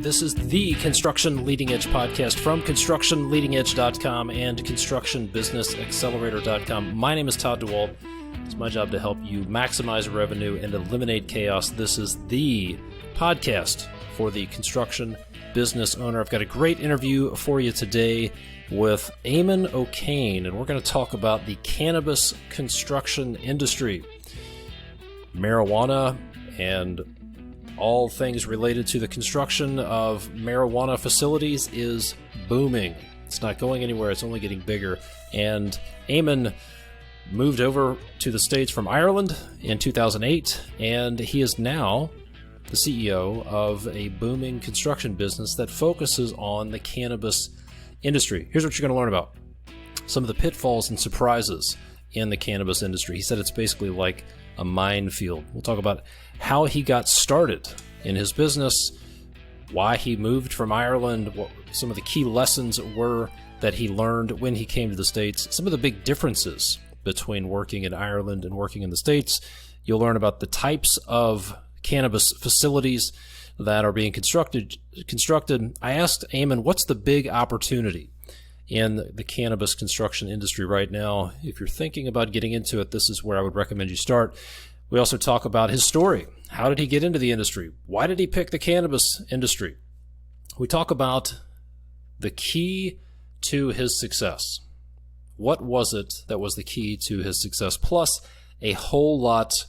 This is the Construction Leading Edge podcast from constructionleadingedge.com and constructionbusinessaccelerator.com. My name is Todd DeWalt. It's my job to help you maximize revenue and eliminate chaos. This is the podcast for the construction business owner. I've got a great interview for you today with Eamonn O'Kane, and we're going to talk about the cannabis construction industry, marijuana, and all things related to the construction of marijuana facilities is booming. It's not going anywhere. It's only getting bigger. And Eamonn moved over to the States from Ireland in 2008, and he is now the CEO of a booming construction business that focuses on the cannabis industry. Here's what you're going to learn about. Some of the pitfalls and surprises in the cannabis industry. He said it's basically like a minefield. We'll talk about how he got started in his business, why he moved from Ireland, what some of the key lessons were that he learned when he came to the States, some of the big differences between working in Ireland and working in the States. You'll learn about the types of cannabis facilities that are being constructed. I asked Eamonn, what's the big opportunity in the cannabis construction industry right now? If you're thinking about getting into it, this is where I would recommend you start. We also talk about his story. How did he get into the industry? Why did he pick the cannabis industry? We talk about the key to his success. What was it that was the key to his success? Plus a whole lot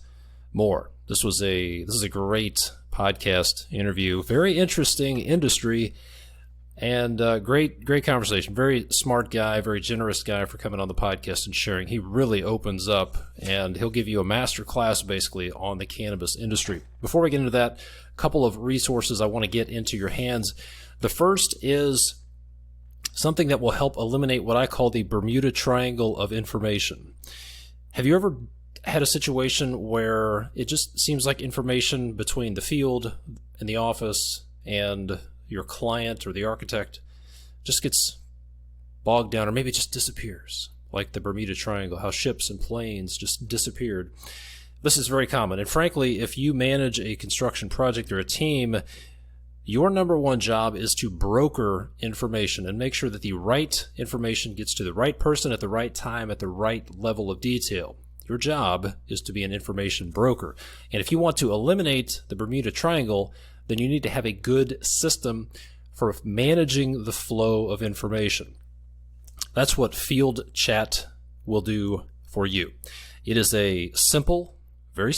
more. This is a great podcast interview. Very interesting industry. And great conversation. Very smart guy, very generous guy for coming on the podcast and sharing. He really opens up, and he'll give you a master class basically on the cannabis industry. Before we get into that, a couple of resources I want to get into your hands. The first is something that will help eliminate what I call the Bermuda Triangle of information. Have you ever had a situation where it just seems like information between the field and the office and your client or the architect just gets bogged down, or maybe it just disappears, like the Bermuda Triangle, how ships and planes just disappeared? This is very common. And frankly, if you manage a construction project or a team, your number one job is to broker information and make sure that the right information gets to the right person at the right time at the right level of detail. Your job is to be an information broker. And if you want to eliminate the Bermuda Triangle, then you need to have a good system for managing the flow of information. That's what FieldChat will do for you. It is a simple, very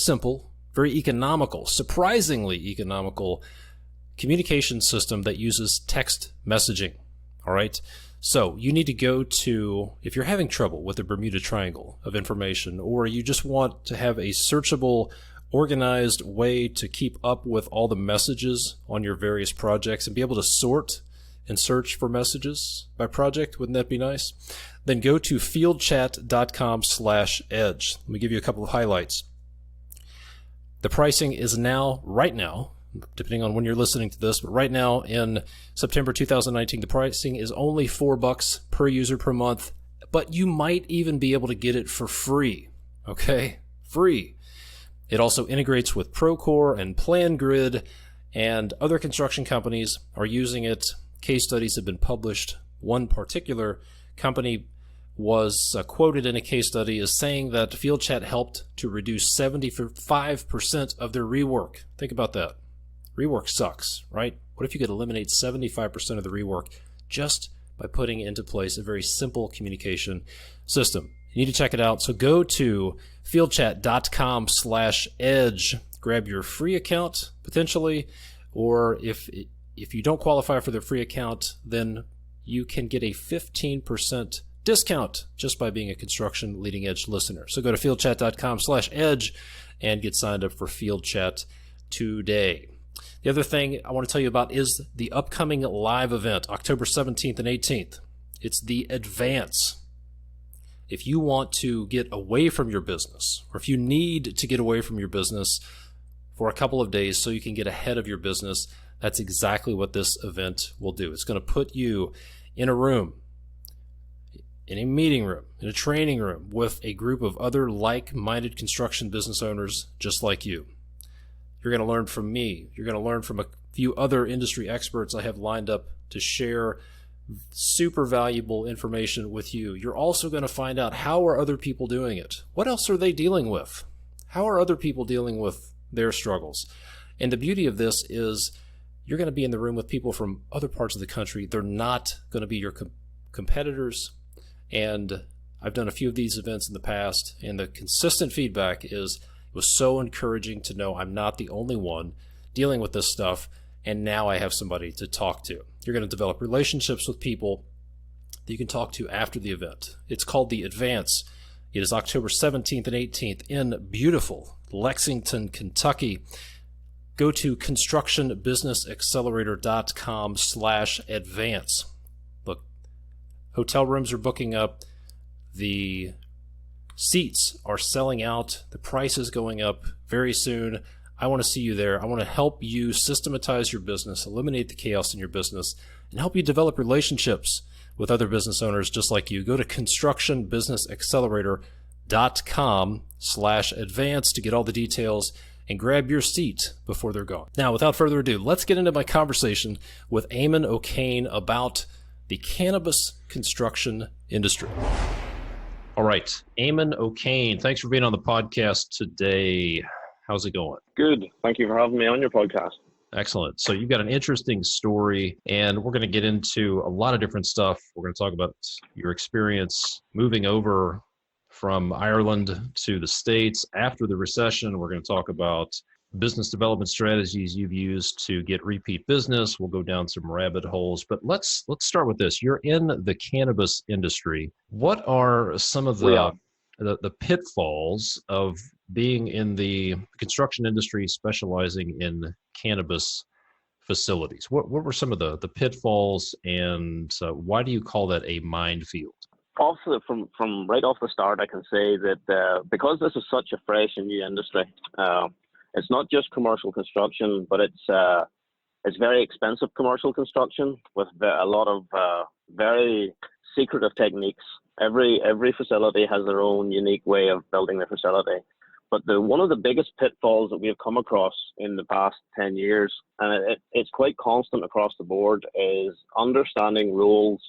economical, surprisingly economical communication system that uses text messaging. All right. So you need to go to, if you're having trouble with the Bermuda Triangle of information, or you just want to have a searchable, organized way to keep up with all the messages on your various projects and be able to sort and search for messages by project, wouldn't that be nice? Then go to fieldchat.com/edge. Let me give you a couple of highlights. The pricing is right now, depending on when you're listening to this, but right now in September 2019, the pricing is only $4 per user per month, but you might even be able to get it for free. Okay? Free. It also integrates with Procore and PlanGrid, and other construction companies are using it. Case studies have been published. One particular company was quoted in a case study as saying that FieldChat helped to reduce 75% of their rework. Think about that. Rework sucks, right? What if you could eliminate 75% of the rework just by putting into place a very simple communication system? You need to check it out. So go to fieldchat.com/edge, grab your free account potentially, or if you don't qualify for the free account, then you can get a 15% discount just by being a Construction Leading Edge listener. So go to fieldchat.com/edge and get signed up for FieldChat today. The other thing I want to tell you about is the upcoming live event, October 17th and 18th. It's the Advance. If you want to get away from your business, or if you need to get away from your business for a couple of days so you can get ahead of your business, that's exactly what this event will do. It's going to put you in a room, in a meeting room, in a training room with a group of other like-minded construction business owners just like you. You're going to learn from me. You're going to learn from few other industry experts I have lined up to share super valuable information with you. You're also going to find out, how are other people doing it? What else are they dealing with? How are other people dealing with their struggles? And the beauty of this is you're going to be in the room with people from other parts of the country. They're not going to be your competitors. And I've done a few of these events in the past, and the consistent feedback is it was so encouraging to know I'm not the only one dealing with this stuff, and now I have somebody to talk to. You're going to develop relationships with people that you can talk to after the event. It's called the Advance. It is October 17th and 18th in beautiful Lexington, Kentucky. Go to constructionbusinessaccelerator.com/advance. Look, hotel rooms are booking up. The seats are selling out. The price is going up very soon. I want to see you there. I want to help you systematize your business, eliminate the chaos in your business, and help you develop relationships with other business owners just like you. Go to constructionbusinessaccelerator.com/advance to get all the details and grab your seat before they're gone. Now, without further ado, let's get into my conversation with Eamonn O'Kane about the cannabis construction industry. All right, Eamonn O'Kane, thanks for being on the podcast today. How's it going? Good. Thank you for having me on your podcast. Excellent. So you've got an interesting story, and we're going to get into a lot of different stuff. We're going to talk about your experience moving over from Ireland to the States after the recession. We're going to talk about business development strategies you've used to get repeat business. We'll go down some rabbit holes, but let's start with this. You're in the cannabis industry. What are some of the pitfalls of being in the construction industry specializing in cannabis facilities? What were some of the pitfalls, and why do you call that a minefield? Also, from right off the start, I can say that because this is such a fresh and new industry, it's not just commercial construction, but it's very expensive commercial construction with a lot of very secretive techniques. Every facility has their own unique way of building their facility. But one of the biggest pitfalls that we have come across in the past 10 years, and it's quite constant across the board, is understanding rules.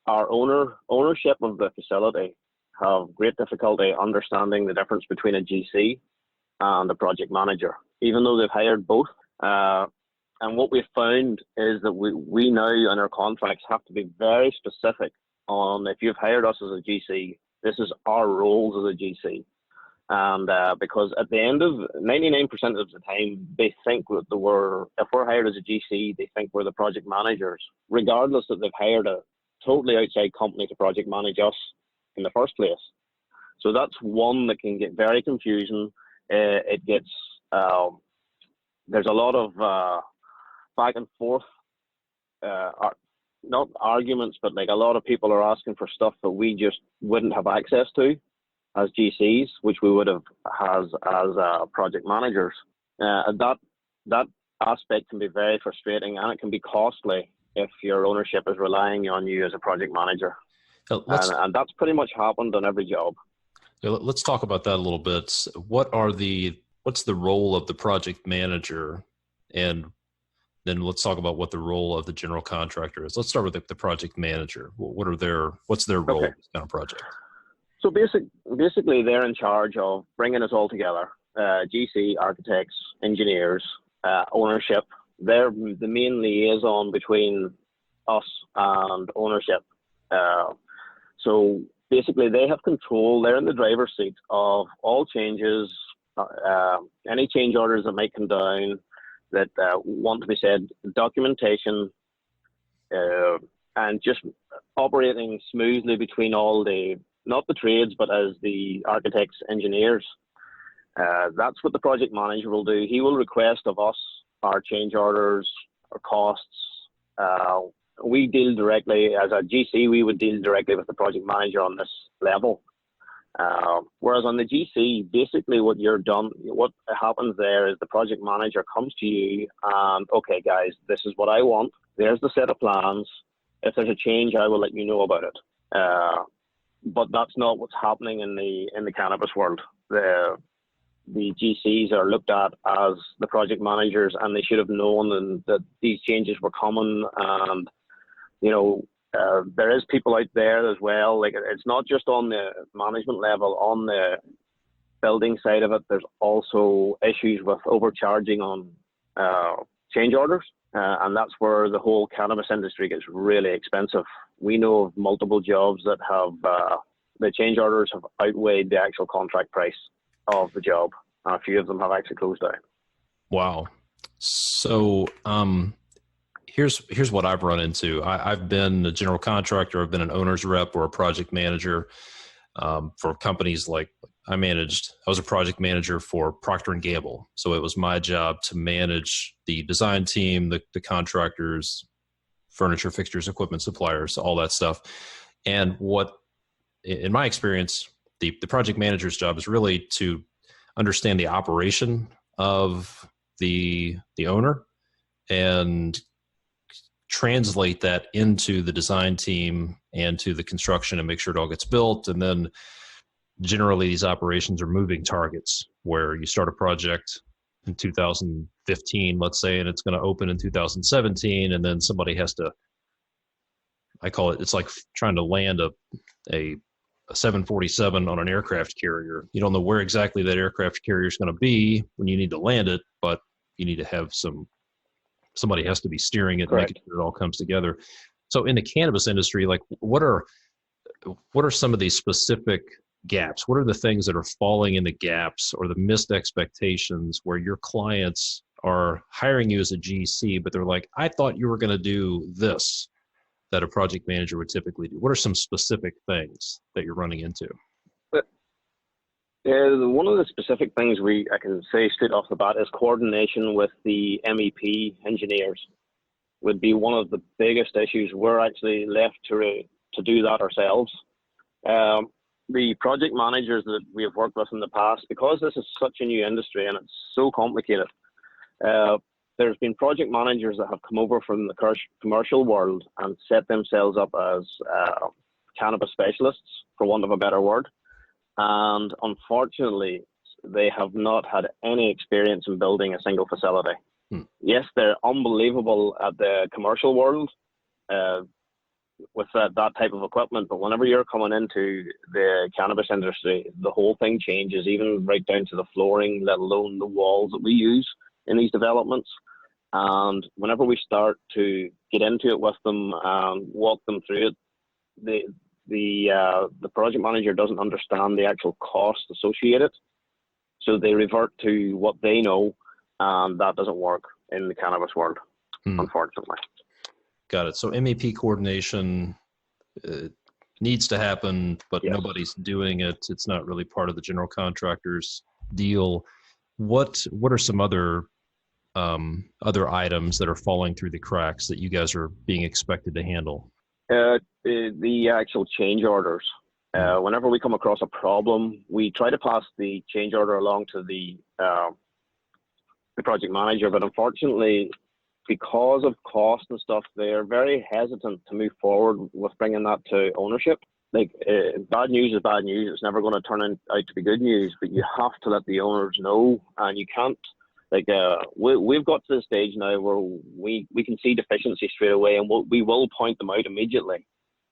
Our ownership of the facility have great difficulty understanding the difference between a GC and a project manager, even though they've hired both. And what we've found is that we now in our contracts have to be very specific on, if you've hired us as a GC, this is our roles as a GC. And because at the end of 99% of the time, they think that if we're hired as a GC, they think we're the project managers, regardless that they've hired a totally outside company to project manage us in the first place. So that's one that can get very confusing. It gets, there's a lot of back and forth, not arguments, but like a lot of people are asking for stuff that we just wouldn't have access to as GCs, which we would have as project managers. That aspect can be very frustrating, and it can be costly if your ownership is relying on you as a project manager. And that's pretty much happened on every job. Let's talk about that a little bit. What's the role of the project manager? And then let's talk about what the role of the general contractor is. Let's start with the project manager. What's their role in this kind of project? So basically, they're in charge of bringing us all together. GC, architects, engineers, ownership. They're the main liaison between us and ownership. So basically, they have control. They're in the driver's seat of all changes, any change orders that might come down that want to be said, documentation, and just operating smoothly between all not the trades, but as the architects, engineers. That's what the project manager will do. He will request of us our change orders, our costs. We deal directly, as a GC, we would deal directly with the project manager on this level. Whereas on the GC, basically what happens there is the project manager comes to you and, okay, guys, this is what I want. There's the set of plans. If there's a change, I will let you know about it. But that's not what's happening in the cannabis world. The the GCs are looked at as the project managers, and they should have known that these changes were coming. And there is people out there as well. Like, it's not just on the management level, on the building side of it. There's also issues with overcharging on change orders, and that's where the whole cannabis industry gets really expensive. We know of multiple jobs that have the change orders have outweighed the actual contract price of the job. A few of them have actually closed down. Wow. So here's what I've run into. I've been a general contractor. I've been an owner's rep or a project manager for companies like I was a project manager for Procter & Gamble. So it was my job to manage the design team, the contractors, furniture, fixtures, equipment suppliers, all that stuff. And in my experience, the project manager's job is really to understand the operation of the owner and translate that into the design team and to the construction and make sure it all gets built. And then generally these operations are moving targets where you start a project in 2015, let's say, and it's going to open in 2017. And then somebody has to, it's like trying to land a 747 on an aircraft carrier. You don't know where exactly that aircraft carrier is going to be when you need to land it, but you need to have somebody has to be steering it, Correct. making sure it all comes together. So in the cannabis industry, like what are some of these specific gaps? What are the things that are falling in the gaps or the missed expectations where your clients are hiring you as a GC, but they're like, I thought you were going to do this that a project manager would typically do? What are some specific things that you're running into? One of the specific things I can say straight off the bat is coordination with the MEP engineers would be one of the biggest issues. We're actually left to do that ourselves. The project managers that we have worked with in the past, because this is such a new industry and it's so complicated, there's been project managers that have come over from the commercial world and set themselves up as cannabis specialists, for want of a better word. And unfortunately, they have not had any experience in building a single facility. Yes, they're unbelievable at the commercial world with that type of equipment, but whenever you're coming into the cannabis industry, the whole thing changes, even right down to the flooring, let alone the walls that we use in these developments. And whenever we start to get into it with them and walk them through it, the project manager doesn't understand the actual cost associated, so they revert to what they know, and that doesn't work in the cannabis world, unfortunately. Got it. So MEP coordination needs to happen, but Yes. Nobody's doing it. It's not really part of the general contractor's deal. What are some other items that are falling through the cracks that you guys are being expected to handle? The actual change orders. Whenever we come across a problem, we try to pass the change order along to the project manager, but unfortunately, because of cost and stuff, they're very hesitant to move forward with bringing that to ownership. Like, bad news is bad news. It's never going to turn out to be good news, but you have to let the owners know, and you can't. Like, we've got to the stage now where we can see deficiencies straight away, and we will point them out immediately.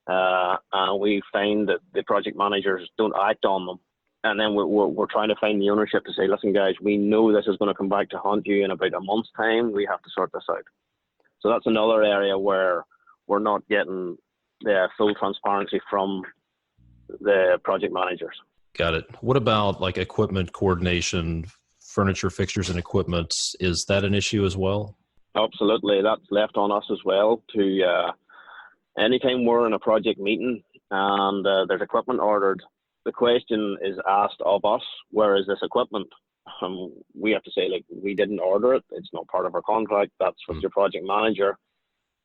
And we find that the project managers don't act on them. And then we're trying to find the ownership to say, listen, guys, we know this is going to come back to haunt you in about a month's time. We have to sort this out. So that's another area where we're not getting the full transparency from the project managers. Got it. What about like equipment coordination, furniture, fixtures, and equipment? Is that an issue as well? Absolutely. That's left on us as well. To anytime we're in a project meeting and there's equipment ordered, the question is asked of us, where is this equipment? We have to say, like, we didn't order it. It's not part of our contract. That's with your project manager.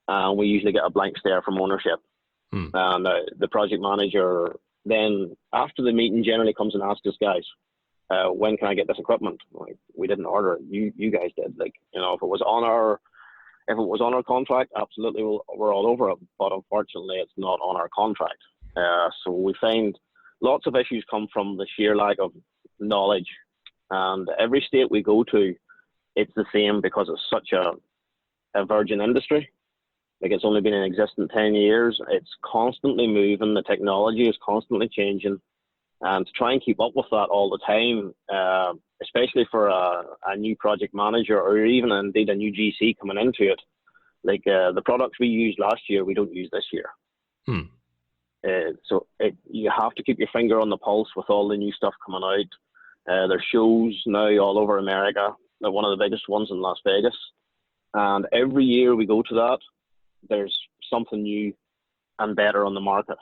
And we usually get a blank stare from ownership. And the project manager then, after the meeting, generally comes and asks us, guys, when can I get this equipment? Like, we didn't order it. You guys did. Like, if it was on our contract, absolutely, we're all over it. But unfortunately, it's not on our contract. So we find lots of issues come from the sheer lack of knowledge And every state we go to, it's the same because it's such a virgin industry. Like, it's only been in existence 10 years. It's constantly moving. The technology is constantly changing. And to try and keep up with that all the time, especially for a new project manager or even indeed a new GC coming into it, like the products we used last year, we don't use this year. So you have to keep your finger on the pulse with all the new stuff coming out. There's shows now all over America. They're one of the biggest ones in Las Vegas. And every year we go to that, there's something new and better on the market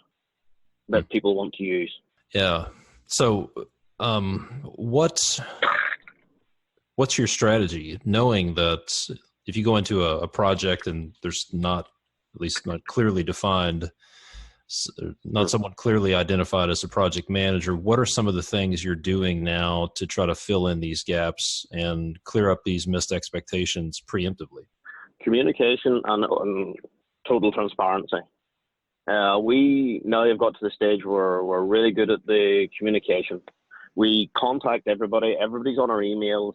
that people want to use. Yeah. So what's your strategy, knowing that if you go into a project and there's not, at least not clearly defined, not someone clearly identified as a project manager, what are some of the things you're doing now to try to fill in these gaps and clear up these missed expectations preemptively? Communication and total transparency. We now have got to the stage where we're really good at the communication. We contact everybody. Everybody's on our emails.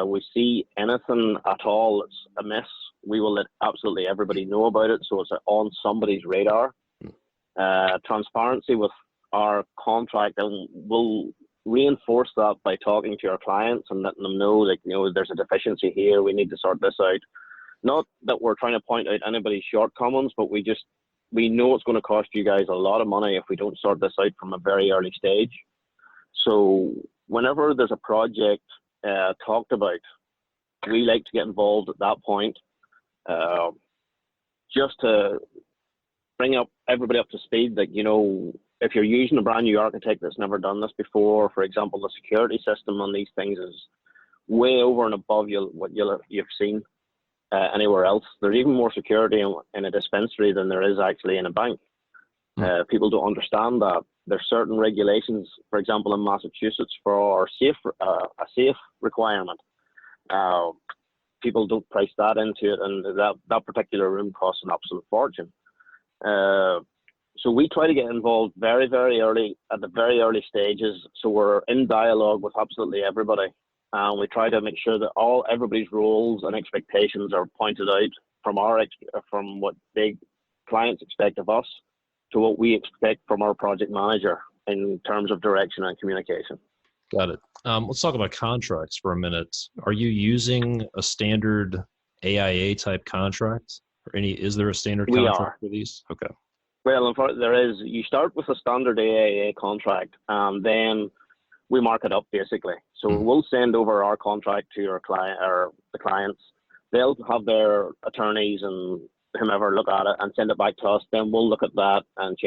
We see anything at all that's amiss, we will let absolutely everybody know about it, so it's on somebody's radar. Transparency with our contract, and we'll reinforce that by talking to our clients and letting them know, like, there's a deficiency here, we need to sort this out. Not that we're trying to point out anybody's shortcomings, but we know it's going to cost you guys a lot of money if we don't sort this out from a very early stage. So whenever there's a project talked about, we like to get involved at that point, just to bring up everybody up to speed. That, if you're using a brand new architect that's never done this before, for example, the security system on these things is way over and above what you've seen anywhere else. There's even more security in a dispensary than there is actually in a bank. People don't understand that. There's certain regulations, for example, in Massachusetts for a safe requirement. People don't price that into it, and that particular room costs an absolute fortune. So we try to get involved very, very early, at the very early stages, so we're in dialogue with absolutely everybody. And we try to make sure that everybody's roles and expectations are pointed out from what big clients expect of us to what we expect from our project manager in terms of direction and communication. Got it. Let's talk about contracts for a minute. Are you using a standard AIA type contract? Is there a standard contract for these? Okay. Well, in fact, there is. You start with a standard AIA contract, and then we mark it up basically. So we'll send over our contract to our client or the clients. They'll have their attorneys and whomever look at it and send it back to us. Then we'll look at that and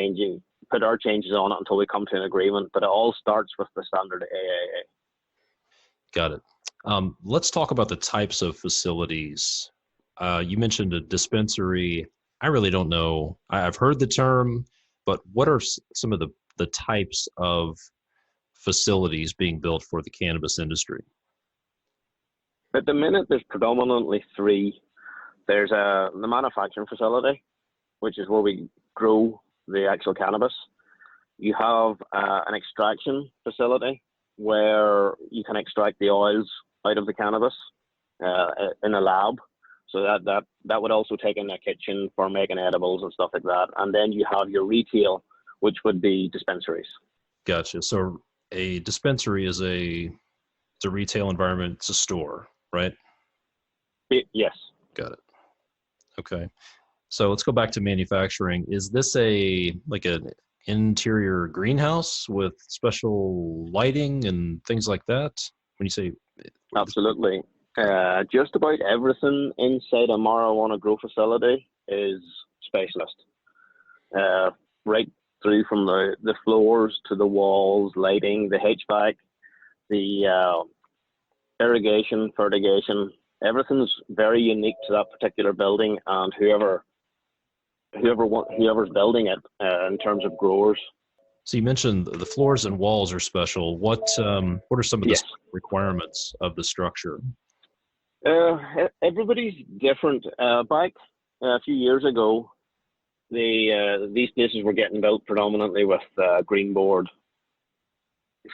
put our changes on it until we come to an agreement. But it all starts with the standard AIA. Got it. Let's talk about the types of facilities. You mentioned a dispensary. I really don't know. I've heard the term, but what are some of the types of facilities being built for the cannabis industry? At the minute, there's predominantly three. There's the manufacturing facility, which is where we grow the actual cannabis. You have an extraction facility where you can extract the oils out of the cannabis in a lab. So that would also take in a kitchen for making edibles and stuff like that. And then you have your retail, which would be dispensaries. Gotcha. So a dispensary is it's a retail environment. It's a store, right? Yes. Got it. Okay. So let's go back to manufacturing. Is this like an interior greenhouse with special lighting and things like that? When you say... Absolutely. Just about everything inside a marijuana grow facility is specialist. Right through from the floors to the walls, lighting, the HVAC, the irrigation, fertigation, everything's very unique to that particular building and whoever's building it in terms of growers. So you mentioned the floors and walls are special. What are some of the requirements of the structure? Everybody's different. Back a few years ago, these places were getting built predominantly with green board.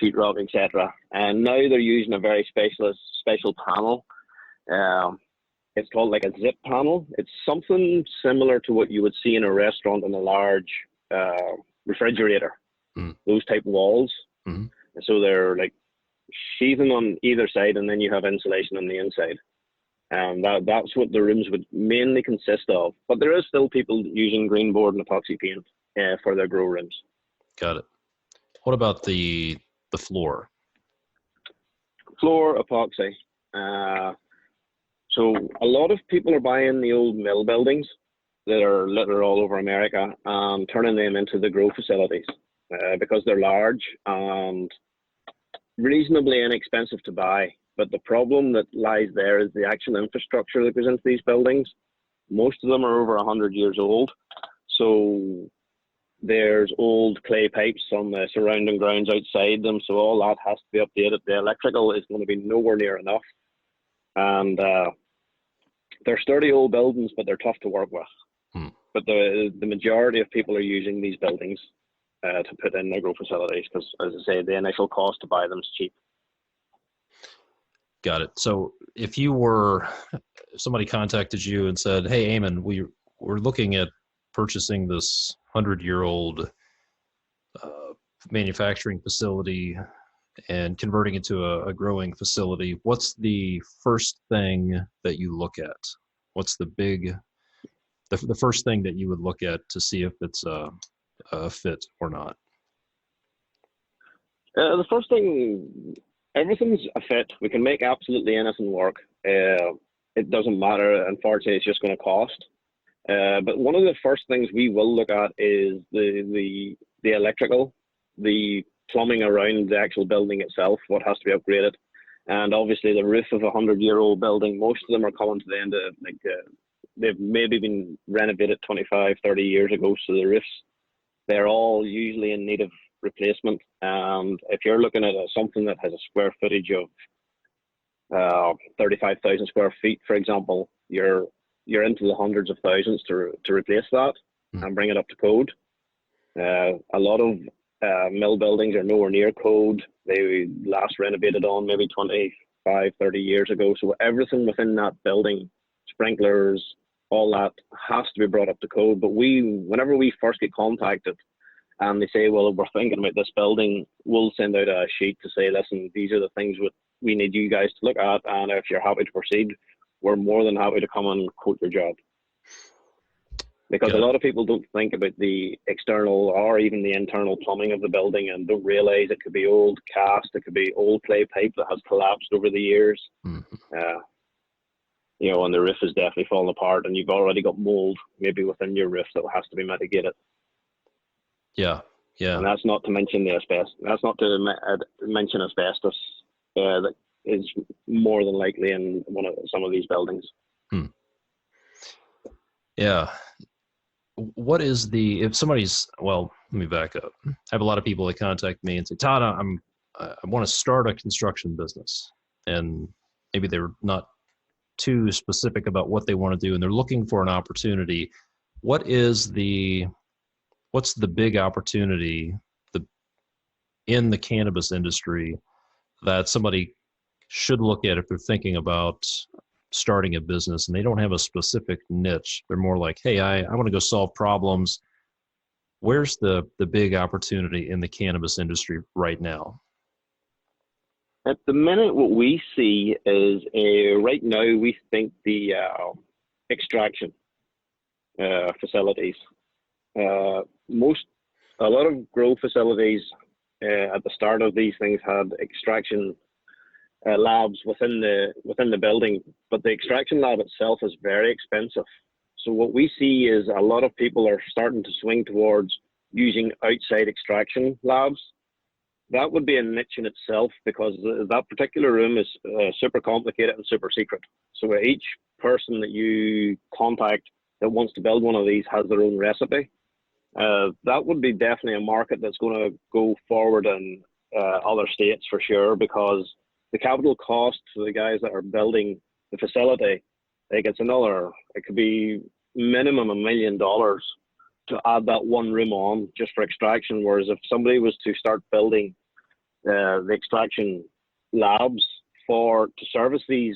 sheetrock, etc. And now they're using a very special panel. It's called like a zip panel. It's something similar to what you would see in a restaurant in a large refrigerator. Those type walls. So they're like sheathing on either side, and then you have insulation on the inside. And that's what the rooms would mainly consist of. But there is still people using green board and epoxy paint for their grow rooms. Got it. What about the floor? Floor epoxy. So a lot of people are buying the old mill buildings that are littered all over America and turning them into the grow facilities because they're large and reasonably inexpensive to buy. But the problem that lies there is the actual infrastructure that goes into these buildings. Most of them are over 100 years old. So there's old clay pipes on the surrounding grounds outside them. So all that has to be updated. The electrical is going to be nowhere near enough. And they're sturdy old buildings, but they're tough to work with. But the majority of people are using these buildings to put in their grow facilities because, as I say, the initial cost to buy them is cheap. Got it. So if somebody contacted you and said, hey, Eamonn, we're looking at purchasing this 100-year-old manufacturing facility and converting it to a growing facility, what's the first thing that you look at? What's the first thing that you would look at to see if it's a fit or not? The first thing, everything's a fit. We can make absolutely anything work. It doesn't matter. Unfortunately, it's just going to cost. But one of the first things we will look at is the electrical, the plumbing around the actual building itself, what has to be upgraded. And obviously the roof of a 100-year-old building, most of them are coming to the end of, they've maybe been renovated 25, 30 years ago. So the roofs, they're all usually in need of replacement. And if you're looking at something that has a square footage of 35,000 square feet, for example, you're into the hundreds of thousands to replace that and bring it up to code. A lot of mill buildings are nowhere near code. They last renovated on maybe 25, 30 years ago. So everything within that building, sprinklers, all that has to be brought up to code. But whenever we first get contacted and they say, well, we're thinking about this building, we'll send out a sheet to say, listen, these are the things we need you guys to look at. And if you're happy to proceed, we're more than happy to come and quote your job. Because a lot of people don't think about the external or even the internal plumbing of the building and don't realize it could be old cast, it could be old clay pipe that has collapsed over the years. And the roof is definitely falling apart and you've already got mold maybe within your roof that has to be mitigated. Yeah. And that's not to mention the asbestos. That's not to mention asbestos that is more than likely in some of these buildings. Yeah. What is if somebody's, well, let me back up. I have a lot of people that contact me and say, Todd, I want to start a construction business. And maybe they're not too specific about what they want to do and they're looking for an opportunity. What's the big opportunity in the cannabis industry that somebody should look at if they're thinking about starting a business and they don't have a specific niche? They're more like, hey, I want to go solve problems. Where's the big opportunity in the cannabis industry right now? At the minute, what we see is right now we think the extraction facilities. A lot of grow facilities at the start of these things had extraction labs within the building, but the extraction lab itself is very expensive. So what we see is a lot of people are starting to swing towards using outside extraction labs. That would be a niche in itself because that particular room is super complicated and super secret. So each person that you contact that wants to build one of these has their own recipe. That would be definitely a market that's going to go forward in other states for sure, because the capital cost for the guys that are building the facility, it could be minimum $1 million to add that one room on just for extraction. Whereas if somebody was to start building the extraction labs to service these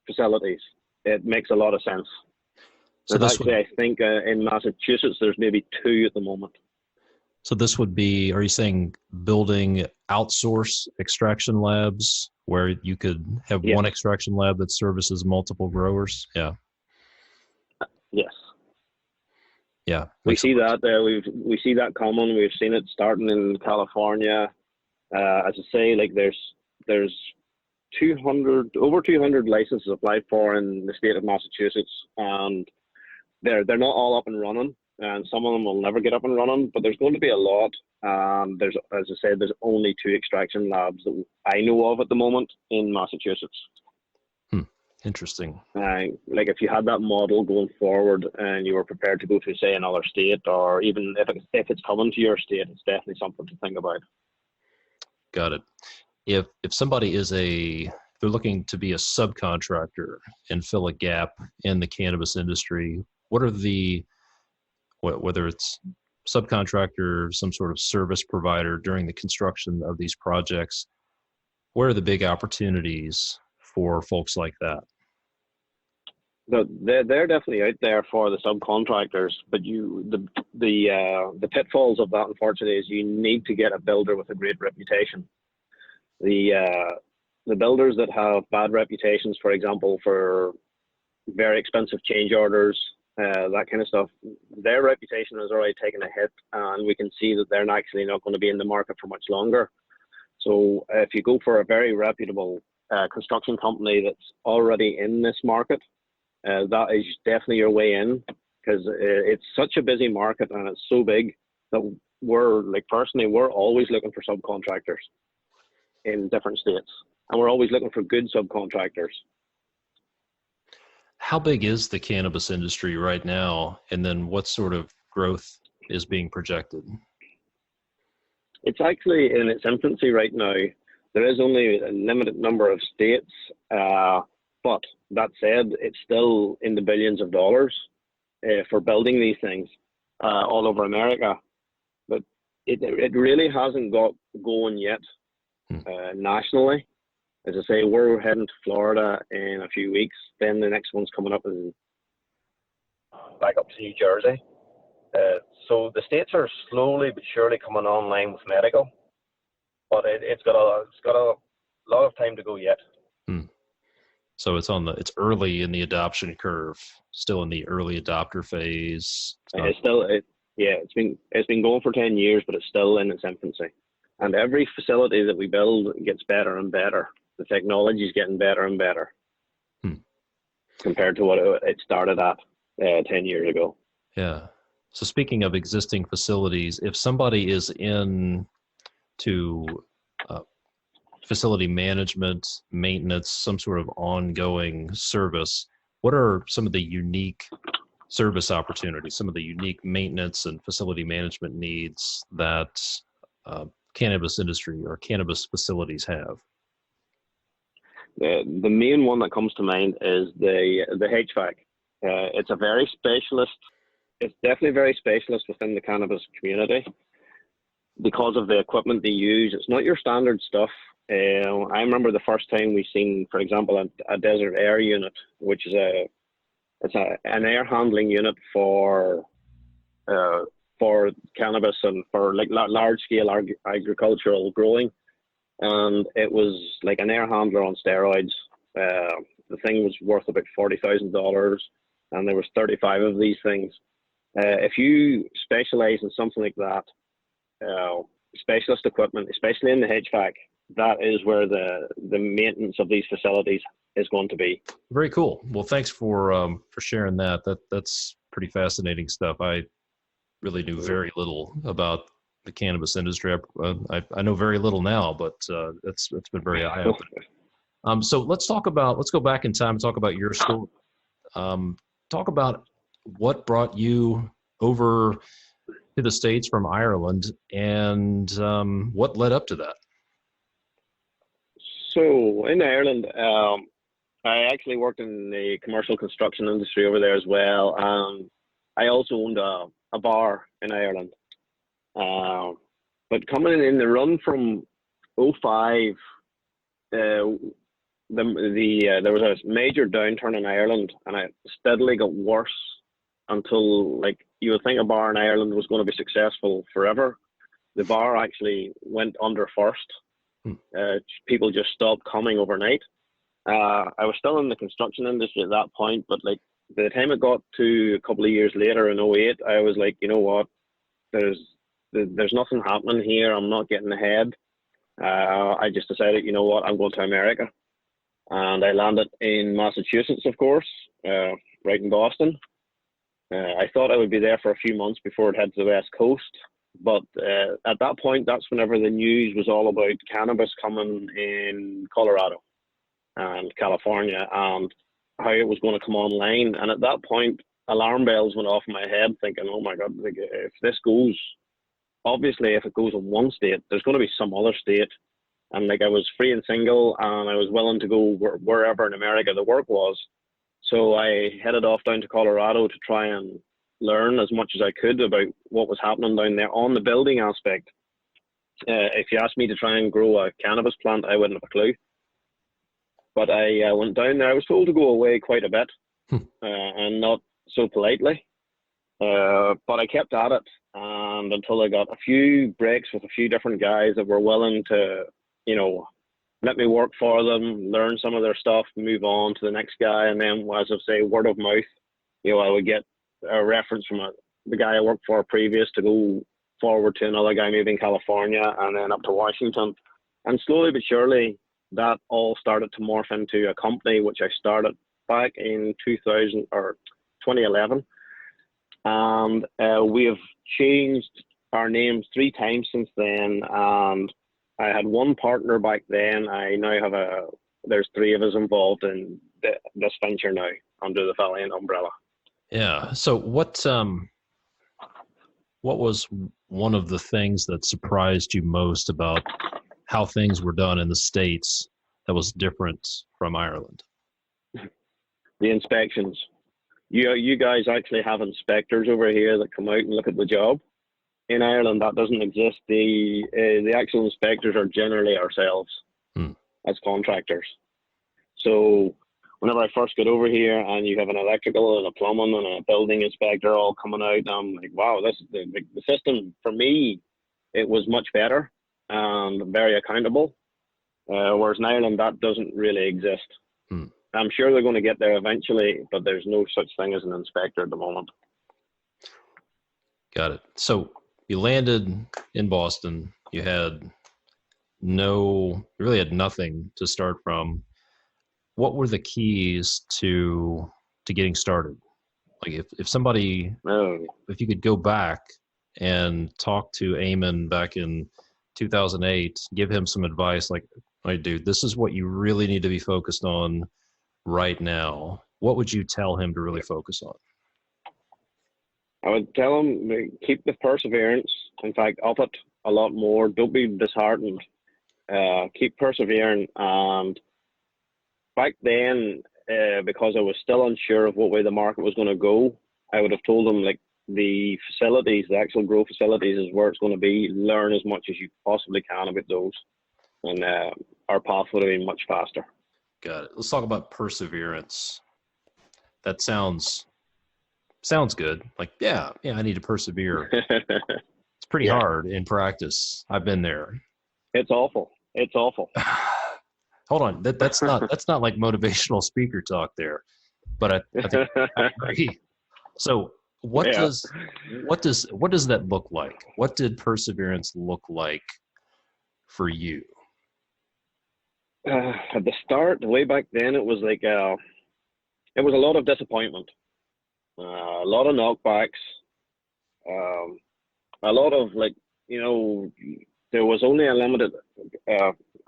facilities, it makes a lot of sense. So There's actually, I think, in Massachusetts, there's maybe 2 at the moment. So this would be, are you saying building outsource extraction labs where you could have one extraction lab that services multiple growers? Yeah. Yes. Yeah. We see that. We see that common. We've seen it starting in California. As I say, like there's over 200 licenses applied for in the state of Massachusetts, and they're not all up and running, and some of them will never get up and running, but there's going to be a lot. There's, as I said, there's only 2 extraction labs that I know of at the moment in Massachusetts. Interesting. Like if you had that model going forward and you were prepared to go to, say, another state, or even if it's coming to your state, it's definitely something to think about. Got it. If somebody they're looking to be a subcontractor and fill a gap in the cannabis industry, what are whether it's subcontractor, some sort of service provider during the construction of these projects, where are the big opportunities for folks like that? They're definitely out there for the subcontractors, but the pitfalls of that, unfortunately, is you need to get a builder with a great reputation. The builders that have bad reputations, for example, for very expensive change orders, that kind of stuff, their reputation has already taken a hit, and we can see that they're actually not going to be in the market for much longer. So if you go for a very reputable construction company that's already in this market, that is definitely your way in, because it's such a busy market and it's so big that we're always looking for subcontractors in different states, and we're always looking for good subcontractors. How big is the cannabis industry right now, and then what sort of growth is being projected? It's actually in its infancy right now. There is only a limited number of states, but that said, it's still in the billions of dollars for building these things all over America. But it really hasn't got going yet nationally. As I say, we're heading to Florida in a few weeks. Then the next one's coming up back up to New Jersey. So the states are slowly but surely coming online with medical, but it's got a lot of time to go yet. So it's early in the adoption curve, still in the early adopter phase. It's been going for 10 years, but it's still in its infancy. And every facility that we build gets better and better. The technology is getting better and better compared to what it started at 10 years ago. Yeah. So speaking of existing facilities, if somebody is into facility management, maintenance, some sort of ongoing service, what are some of the unique service opportunities, some of the unique maintenance and facility management needs that cannabis industry or cannabis facilities have? The main one that comes to mind is the HVAC. It's a very specialist. It's definitely very specialist within the cannabis community because of the equipment they use. It's not your standard stuff. I remember the first time we seen, for example, a desert air unit, which is an air handling unit for cannabis and for like large scale agricultural growing, and it was like an air handler on steroids. The thing was worth about $40,000, and there was 35 of these things. If you specialize in something like that, specialist equipment, especially in the HVAC, that is where the maintenance of these facilities is going to be. Very cool. Well, thanks for sharing that. That's pretty fascinating stuff. I really knew very little about the cannabis industry. I know very little now, but it's been very eye-opening. So let's go back in time and talk about your story. Talk about what brought you over to the States from Ireland, and what led up to that. So in Ireland, I actually worked in the commercial construction industry over there as well. I also owned a bar in Ireland. But coming in the run from '05, there was a major downturn in Ireland, and it steadily got worse until, like, you would think a bar in Ireland was going to be successful forever. The bar actually went under first. People just stopped coming overnight. I was still in the construction industry at that point, but like by the time it got to a couple of years later in '08, I was like, you know what, there's nothing happening here. I'm not getting ahead. I just decided, you know what, I'm going to America. And I landed in Massachusetts, of course, right in Boston. I thought I would be there for a few months before it head to the West Coast. But at that point, that's whenever the news was all about cannabis coming in Colorado and California and how it was going to come online. And at that point, alarm bells went off in my head thinking, oh my God, like, if this goes, obviously if it goes in one state, there's going to be some other state. And like I was free and single and I was willing to go wherever in America the work was. So I headed off down to Colorado to try and learn as much as I could about what was happening down there on the building aspect. If you asked me to try and grow a cannabis plant, I wouldn't have a clue. But I went down there. I was told to go away quite a bit and not so politely. But I kept at it, and until I got a few breaks with a few different guys that were willing to, you know, let me work for them, learn some of their stuff, move on to the next guy. And then, as I say, word of mouth, you know, I would get a reference from the guy I worked for previous to go forward to another guy maybe in California and then up to Washington. And slowly but surely, that all started to morph into a company, which I started back in 2011. And we have changed our names 3 times since then. And I had one partner back then. I now have there's 3 of us involved in this venture now under the Valiant umbrella. Yeah. So what was one of the things that surprised you most about how things were done in the States that was different from Ireland? The inspections. You guys actually have inspectors over here that come out and look at the job. In Ireland, that doesn't exist. The actual inspectors are generally ourselves as contractors. So whenever I first got over here and you have an electrical and a plumbing and a building inspector all coming out, I'm like, wow, this the system for me, it was much better and very accountable. Whereas in Ireland, that doesn't really exist. I'm sure they're going to get there eventually, but there's no such thing as an inspector at the moment. Got it. So you landed in Boston. You really had nothing to start from. What were the keys to getting started? Like if somebody, if you could go back and talk to Eamonn back in 2008, give him some advice, like, hey, dude, this is what you really need to be focused on right now. What would you tell him to really focus on? I would tell him to keep the perseverance. In fact, up it a lot more. Don't be disheartened. Keep persevering. And back then, because I was still unsure of what way the market was going to go, I would have told him, like, the facilities, the actual grow facilities is where it's going to be. Learn as much as you possibly can about those. And our path would have been much faster. Got it. Let's talk about perseverance. That sounds good. Like, yeah, I need to persevere. It's pretty hard in practice. I've been there. It's awful. Hold on. That's not like motivational speaker talk there, but I think I agree. So what does that look like? What did perseverance look like for you? At the start, way back then, it was like it was a lot of disappointment, a lot of knockbacks, a lot of, like, you know, there was only a limited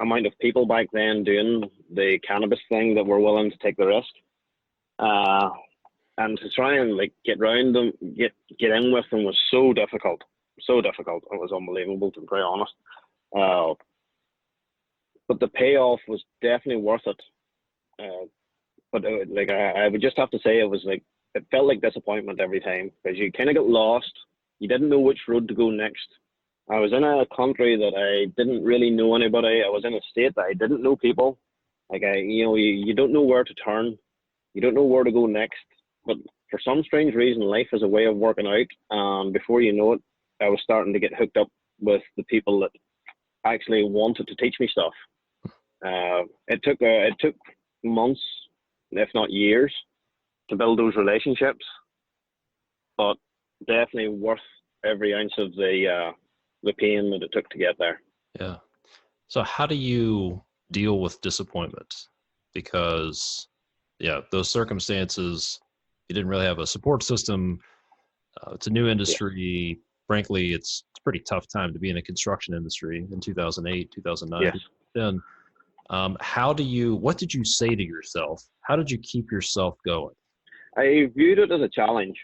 amount of people back then doing the cannabis thing that were willing to take the risk, and to try and, like, get round them, get in with them was so difficult. It was unbelievable, to be quite honest. But the payoff was definitely worth it. But like I would just have to say, it felt like disappointment every time, because you kind of got lost. You didn't know which road to go next. I was in a country that I didn't really know anybody. I was in a state that I didn't know people. Like you don't know where to turn. You don't know where to go next. But for some strange reason, life is a way of working out. And before you know it, I was starting to get hooked up with the people that actually wanted to teach me stuff. It took months, if not years, to build those relationships, but definitely worth every ounce of the pain that it took to get there. Yeah. So how do you deal with disappointment? Because, yeah, those circumstances, you didn't really have a support system. It's a new industry. Yeah. Frankly, it's a pretty tough time to be in a construction industry in 2008, 2009, yes. 2010. What did you say to yourself? How did you keep yourself going? I viewed it as a challenge.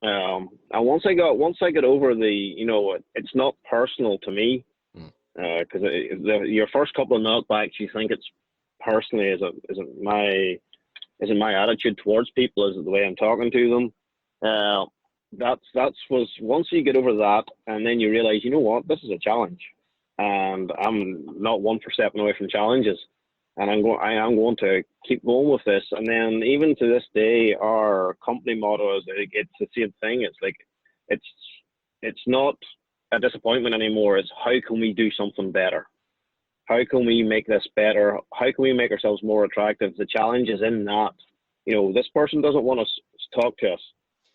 And once I got over it's not personal to me, because your first couple of knockbacks, you think it's personally, is it my attitude towards people, is it the way I'm talking to them? Was once you get over that, and then you realize, you know what, this is a challenge, and I'm not one for stepping away from challenges, and I am going to keep going with this. And then even to this day, our company motto is, it's the same thing. It's like, it's not a disappointment anymore. It's how can we do something better? How can we make this better? How can we make ourselves more attractive? The challenge is in that, this person doesn't want to talk to us.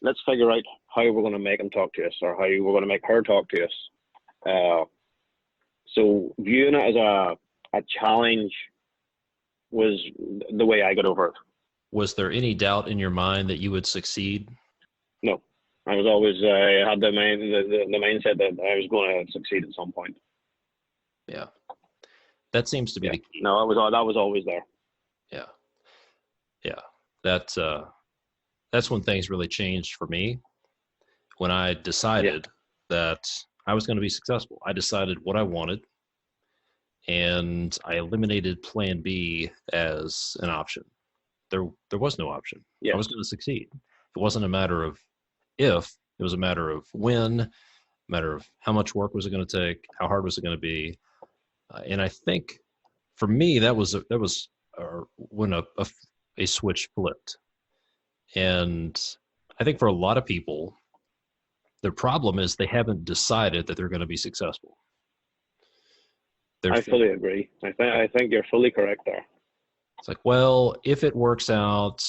Let's figure out how we're going to make them talk to us, or how we're going to make her talk to us. So viewing it as a challenge was the way I got over it. Was there any doubt in your mind that you would succeed? No, I was always had the mindset that I was going to succeed at some point. Yeah, that seems to be the key. No, that was always there. Yeah. That's when things really changed for me. When I decided that I was going to be successful, I decided what I wanted, and I eliminated Plan B as an option. There was no option. I was going to succeed. It wasn't a matter of if, it was a matter of when, a matter of how much work was it going to take, how hard was it going to be. And I think for me, that was when a switch flipped. And I think for a lot of people, their problem is they haven't decided that they're going to be successful. I fully agree. I think you're fully correct there. It's like, well, if it works out,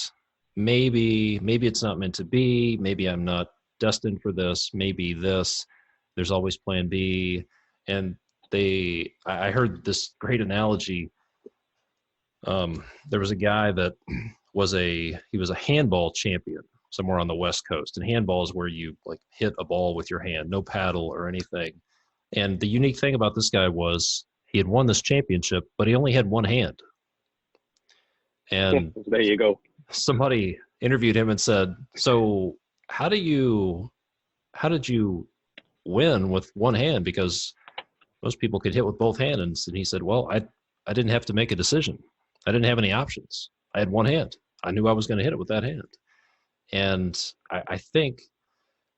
maybe it's not meant to be. Maybe I'm not destined for this. Maybe this. There's always Plan B. And I heard this great analogy. There was a guy that was a handball champion somewhere on the West Coast. And handball is where you like hit a ball with your hand, no paddle or anything. And the unique thing about this guy was he had won this championship, but he only had one hand. And there you go. Somebody interviewed him and said, so how did you win with one hand? Because most people could hit with both hands. And he said, well, I didn't have to make a decision. I didn't have any options. I had one hand. I knew I was going to hit it with that hand. And I think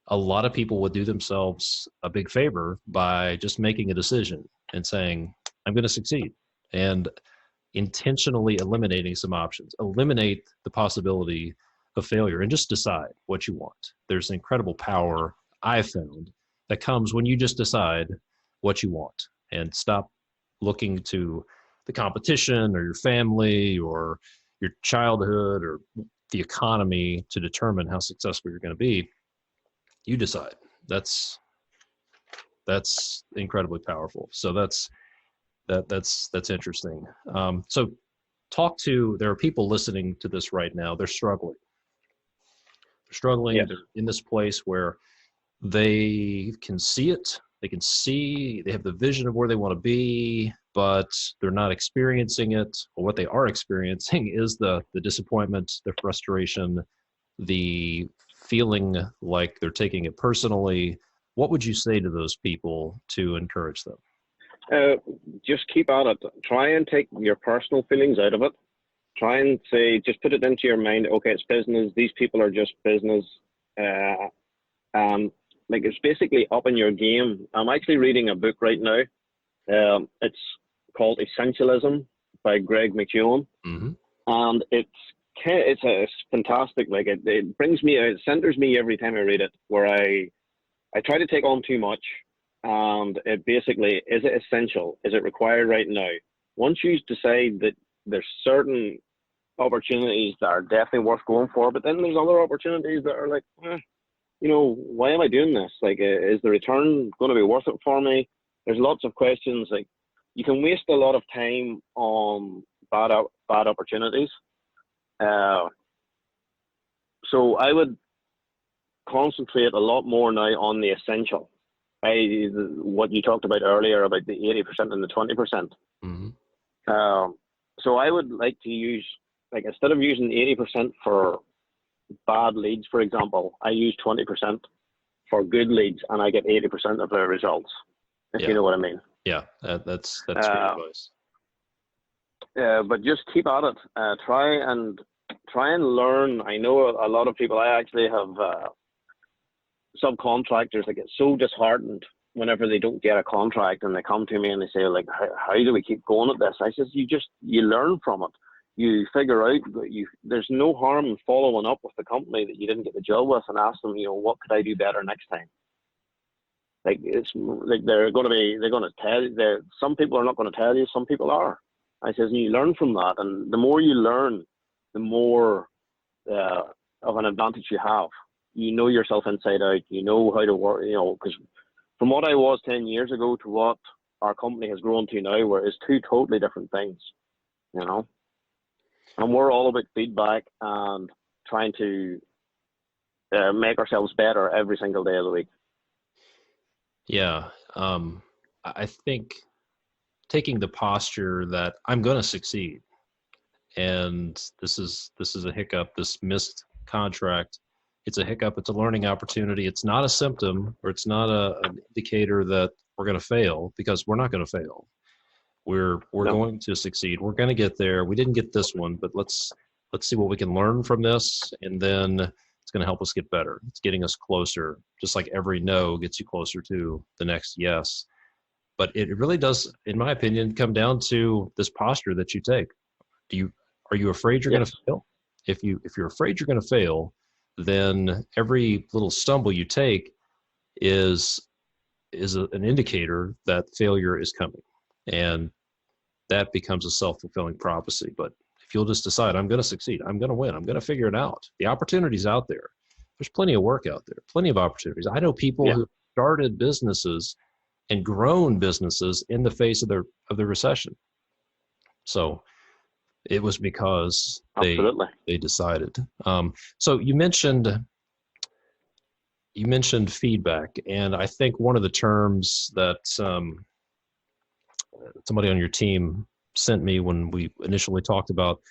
a lot of people would do themselves a big favor by just making a decision and saying, I'm going to succeed, and intentionally eliminating some options. Eliminate the possibility of failure and just decide what you want. There's incredible power I've found that comes when you just decide what you want and stop looking to the competition or your family or your childhood or the economy to determine how successful you're going to be. You decide. That's incredibly powerful. So that's interesting. So there are people listening to this right now. They're struggling. Yes. They're in this place where they can see it. They have the vision of where they want to be, but they're not experiencing it. Or what they are experiencing is the disappointment, the frustration, the feeling like they're taking it personally. What would you say to those people to encourage them? Just keep at it. Try and take your personal feelings out of it. Try and just put it into your mind, okay, it's business. These people are just business. like it's basically upping your game. I'm actually reading a book right now. It's called Essentialism by Greg McKeown, and it's fantastic. Like it brings me, it centers me every time I read it. Where I try to take on too much, and it basically, is it essential? Is it required right now? Once you decide that there's certain opportunities that are definitely worth going for, but then there's other opportunities that are like, why am I doing this? Like, is the return going to be worth it for me? There's lots of questions. Like, you can waste a lot of time on bad opportunities. So I would concentrate a lot more now on the essential. What you talked about earlier about the 80% and the 20%. So I would like to use, like, instead of using 80% for bad leads, for example, I use 20% for good leads, and I get 80% of the results. If you know what I mean. Yeah, that's great advice. But just keep at it. Try and learn. I know a lot of people. I actually have subcontractors that get so disheartened whenever they don't get a contract, and they come to me and they say, like, how do we keep going at this? I says, you learn from it. You figure out that there's no harm in following up with the company that you didn't get the job with and ask them, what could I do better next time? Like, it's like they're going to tell you. Some people are not going to tell you. Some people are. I says, and you learn from that, and the more you learn, the more of an advantage you have. You know yourself inside out. You know how to work. Because from what I was 10 years ago to what our company has grown to now, where it's two totally different things. And we're all about feedback and trying to make ourselves better every single day of the week. Yeah. I think taking the posture that I'm going to succeed, and this is a hiccup, this missed contract, it's a hiccup, it's a learning opportunity. It's not a symptom, or it's not an indicator that we're going to fail, because we're not going to fail. We're going to succeed. We're going to get there. We didn't get this one, but let's see what we can learn from this, and then it's going to help us get better. It's getting us closer, just like every no gets you closer to the next yes. But it really does, in my opinion, come down to this posture that you take. Are you afraid you're going to fail? If you're afraid you're going to fail, then every little stumble you take is an indicator that failure is coming. And that becomes a self-fulfilling prophecy. But if you'll just decide, I'm going to succeed, I'm going to win, I'm going to figure it out. The opportunity's out there. There's plenty of work out there, plenty of opportunities. I know people who started businesses and grown businesses in the face of the recession. So it was because they decided. So you mentioned feedback, and I think one of the terms that somebody on your team sent me when we initially talked about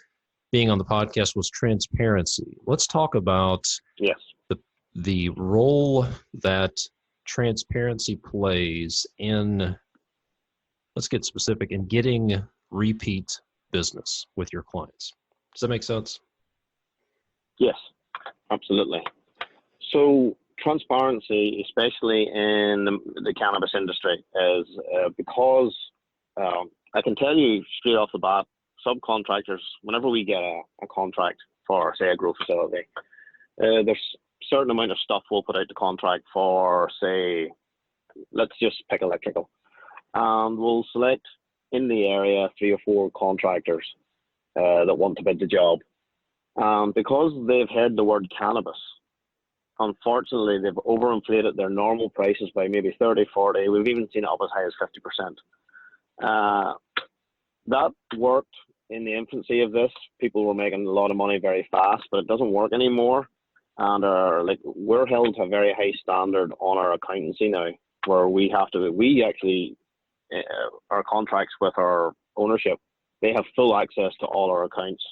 being on the podcast was transparency. Let's talk about the role that transparency plays in, let's get specific, in getting repeat business with your clients. Does that make sense? Yes, absolutely. So transparency, especially in the cannabis industry, is because I can tell you straight off the bat, subcontractors, whenever we get a contract for, say, a grow facility, there's a certain amount of stuff we'll put out the contract for, say, let's just pick electrical. And we'll select in the area 3 or 4 contractors that want to bid the job. Because they've heard the word cannabis, unfortunately, they've overinflated their normal prices by maybe 30, 40. We've even seen it up as high as 50%. That worked in the infancy of this. People were making a lot of money very fast, but it doesn't work anymore. And we're held to a very high standard on our accountancy now, where we actually, our contracts with our ownership, they have full access to all our accounts.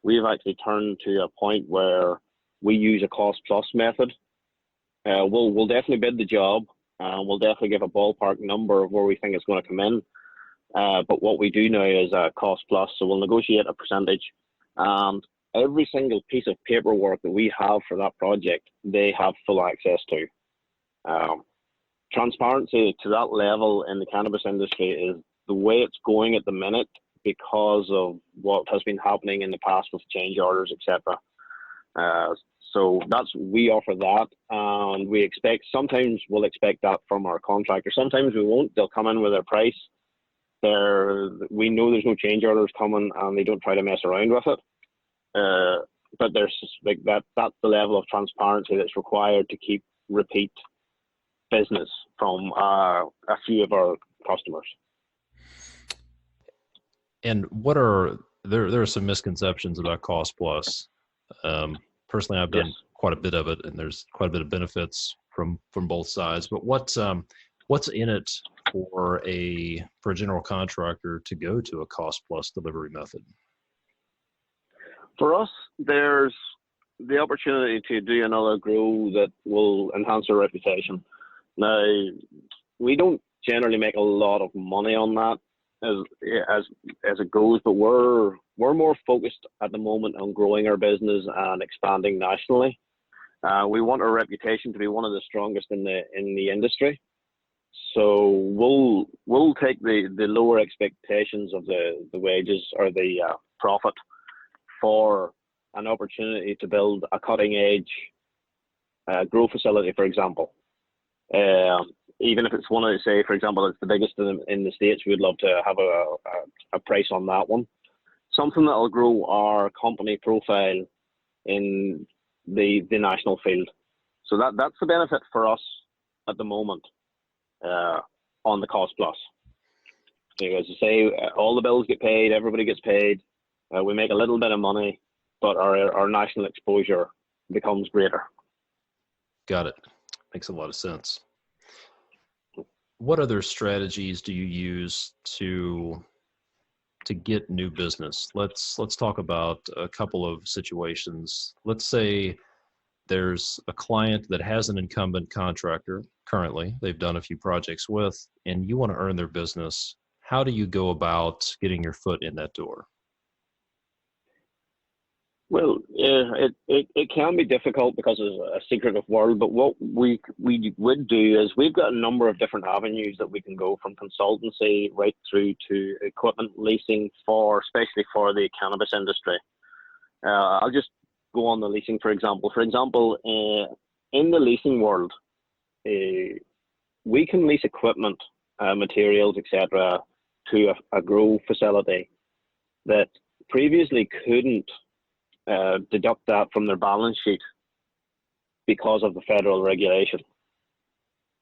We've actually turned to a point where we use a cost plus method. We'll definitely bid the job, and we'll definitely give a ballpark number of where we think it's going to come in. But what we do now is a cost plus, so we'll negotiate a percentage, and every single piece of paperwork that we have for that project, they have full access to. Transparency to that level in the cannabis industry is the way it's going at the minute because of what has been happening in the past with change orders, etc. So we offer that, and we expect, sometimes we'll expect that from our contractor. Sometimes we won't. They'll come in with their price. We know there's no change orders coming, and they don't try to mess around with it. But there's like that's the level of transparency that's required to keep repeat business from a few of our customers. And there are some misconceptions about cost plus. Personally, I've done quite a bit of it, and there's quite a bit of benefits from both sides. But what's in it for a general contractor to go to a cost plus delivery method? For us, there's the opportunity to do another grow that will enhance our reputation. Now, we don't generally make a lot of money on that as it goes, but we're more focused at the moment on growing our business and expanding nationally. We want our reputation to be one of the strongest in the industry. So we'll take the lower expectations of the wages or the profit for an opportunity to build a cutting edge grow facility, for example. Even if it's one of the, say, for example, it's the biggest in the States, we'd love to have a price on that one. Something that'll grow our company profile in the national field. So that's the benefit for us at the moment on the cost plus. So as I say, all the bills get paid, everybody gets paid. We make a little bit of money, but our national exposure becomes greater. Got it. Makes a lot of sense. What other strategies do you use to get new business? Let's talk about a couple of situations. Let's say there's a client that has an incumbent contractor currently, they've done a few projects with, and you want to earn their business. How do you go about getting your foot in that door? Well, it can be difficult because it's a secretive world, but what we would do is we've got a number of different avenues that we can go, from consultancy right through to equipment leasing, especially for the cannabis industry. I'll just go on the leasing, for example. For example, in the leasing world, we can lease equipment, materials, etc., to a grow facility that previously couldn't deduct that from their balance sheet because of the federal regulation.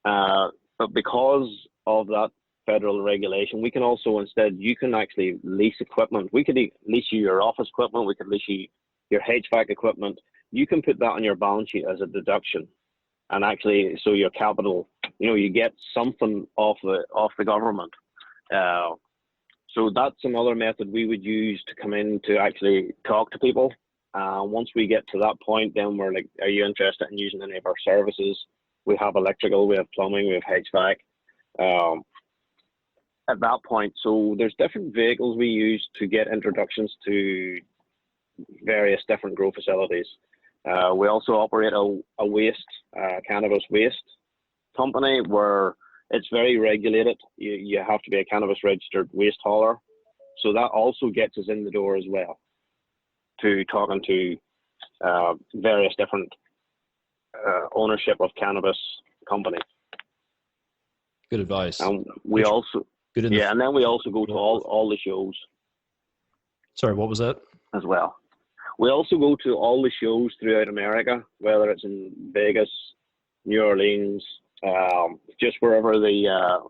But because of that federal regulation, we can also you can actually lease equipment. We could lease you your office equipment. We could lease you your HVAC equipment. You can put that on your balance sheet as a deduction, and actually, so your capital, you get something off the government. So that's another method we would use to come in to actually talk to people. Once we get to that point, then we're like, are you interested in using any of our services? We have electrical, we have plumbing, we have HVAC. At that point, so there's different vehicles we use to get introductions to various different grow facilities. We also operate a cannabis waste company where it's very regulated. You have to be a cannabis registered waste hauler. So that also gets us in the door as well, to talking to various different ownership of cannabis companies. Good advice. And we also, and then we also go to all the shows. Sorry, what was that? As well. We also go to all the shows throughout America, whether it's in Vegas, New Orleans, just wherever the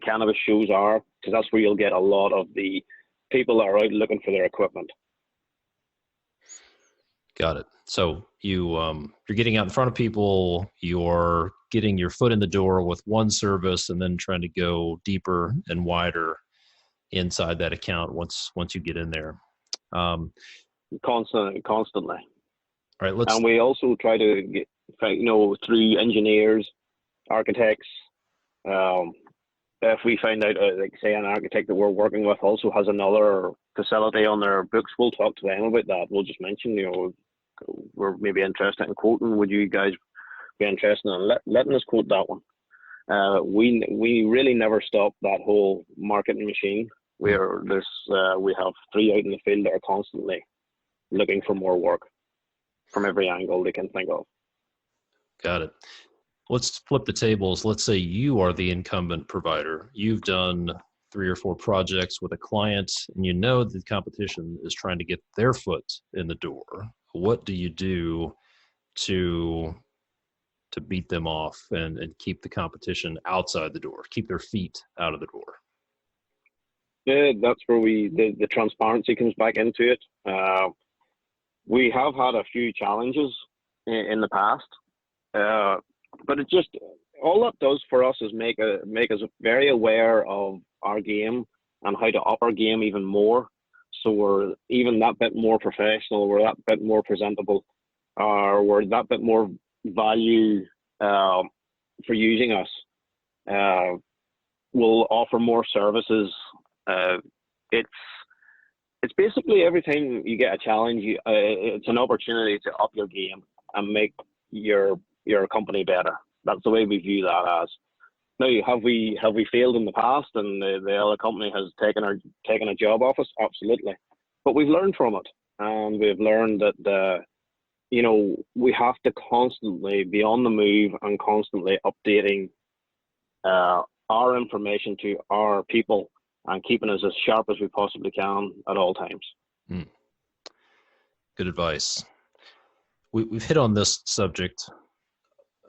cannabis shows are, because that's where you'll get a lot of the people that are out looking for their equipment. Got it. So you're getting out in front of people, you're getting your foot in the door with one service, and then trying to go deeper and wider inside that account once you get in there. Constantly. All right. And we also try to get, through engineers, architects. If we find out, like say, an architect that we're working with also has another facility on their books, we'll talk to them about that. We'll just mention, we're maybe interested in quoting. Would you guys be interested in letting us quote that one. We really never stop that whole marketing machine. We have 3 out in the field that are constantly looking for more work from every angle they can think of. Got it. Let's flip the tables. Let's say you are the incumbent provider. You've done 3 or 4 projects with a client, and you know the competition is trying to get their foot in the door. What do you do to beat them off and keep the competition outside the door, keep their feet out of the door? Yeah, that's where the transparency comes back into it. We have had a few challenges in the past, but it just, all that does for us is make us very aware of our game and how to up our game even more. So we're even that bit more professional, we're that bit more presentable, or we're that bit more value for using us. We'll offer more services. It's basically every time you get a challenge, it's an opportunity to up your game and make your company better. That's the way we view that as. Now, have we failed in the past and the other company has taken a job off us? Absolutely. But we've learned from it, and we've learned that we have to constantly be on the move and constantly updating our information to our people and keeping us as sharp as we possibly can at all times. Good advice. We've hit on this subject,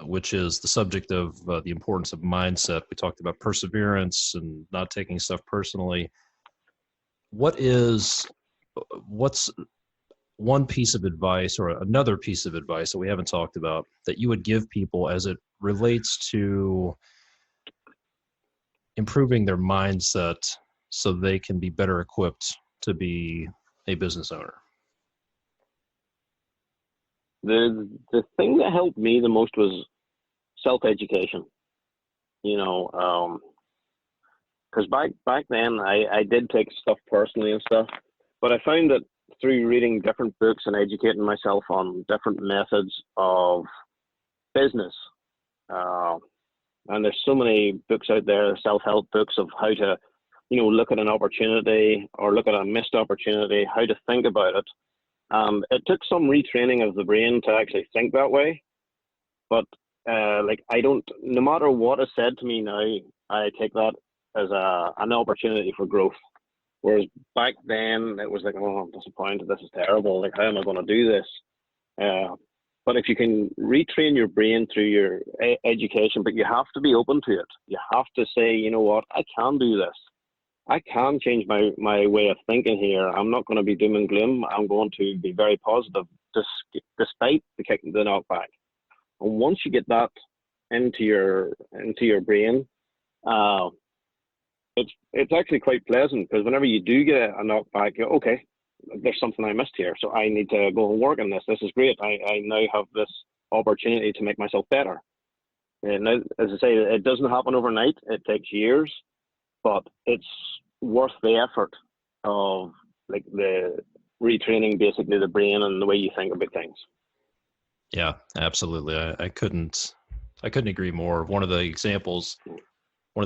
which is the subject of the importance of mindset. We talked about perseverance and not taking stuff personally. What's one piece of advice or another piece of advice that we haven't talked about that you would give people as it relates to improving their mindset so they can be better equipped to be a business owner? The thing that helped me the most was self-education. Because back then I did take stuff personally and stuff, but I found that through reading different books and educating myself on different methods of business, and there's so many books out there, self-help books of how to, look at an opportunity or look at a missed opportunity, how to think about it. It took some retraining of the brain to actually think that way, but no matter what is said to me now, I take that as an opportunity for growth. Whereas back then it was like, oh, I'm disappointed, this is terrible, like, how am I going to do this? But if you can retrain your brain through your education, but you have to be open to it. You have to say, you know what, I can do this. I can change my way of thinking here. I'm not going to be doom and gloom. I'm going to be very positive despite the knockback. And once you get that into your brain, it's actually quite pleasant, because whenever you do get a knockback, you go, okay, there's something I missed here, so I need to go and work on this. This is great. I now have this opportunity to make myself better. And now, as I say, it doesn't happen overnight. It takes years, but it's worth the effort of like the retraining basically the brain and the way you think about things. Yeah, absolutely. I couldn't agree more. One of the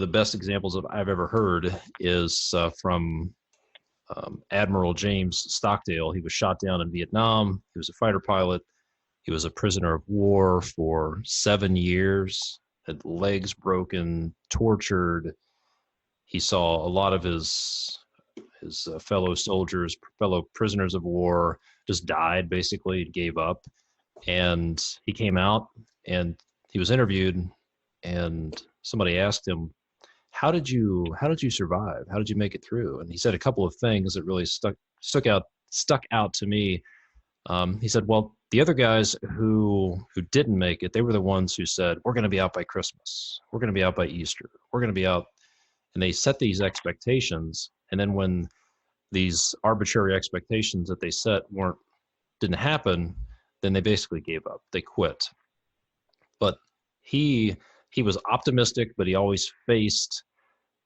best examples I've ever heard is from Admiral James Stockdale. He was shot down in Vietnam. He was a fighter pilot. He was a prisoner of war for 7 years, had legs broken, tortured. He saw a lot of his fellow soldiers, fellow prisoners of war just died, basically, gave up. And he came out and he was interviewed, and somebody asked him, how did you survive? How did you make it through? And he said a couple of things that really stuck out to me. He said, well, the other guys who didn't make it, they were the ones who said, we're going to be out by Christmas. We're going to be out by Easter. We're going to be out. And they set these expectations. And then when these arbitrary expectations that they set didn't happen, then they basically gave up. They quit. But he was optimistic, but he always faced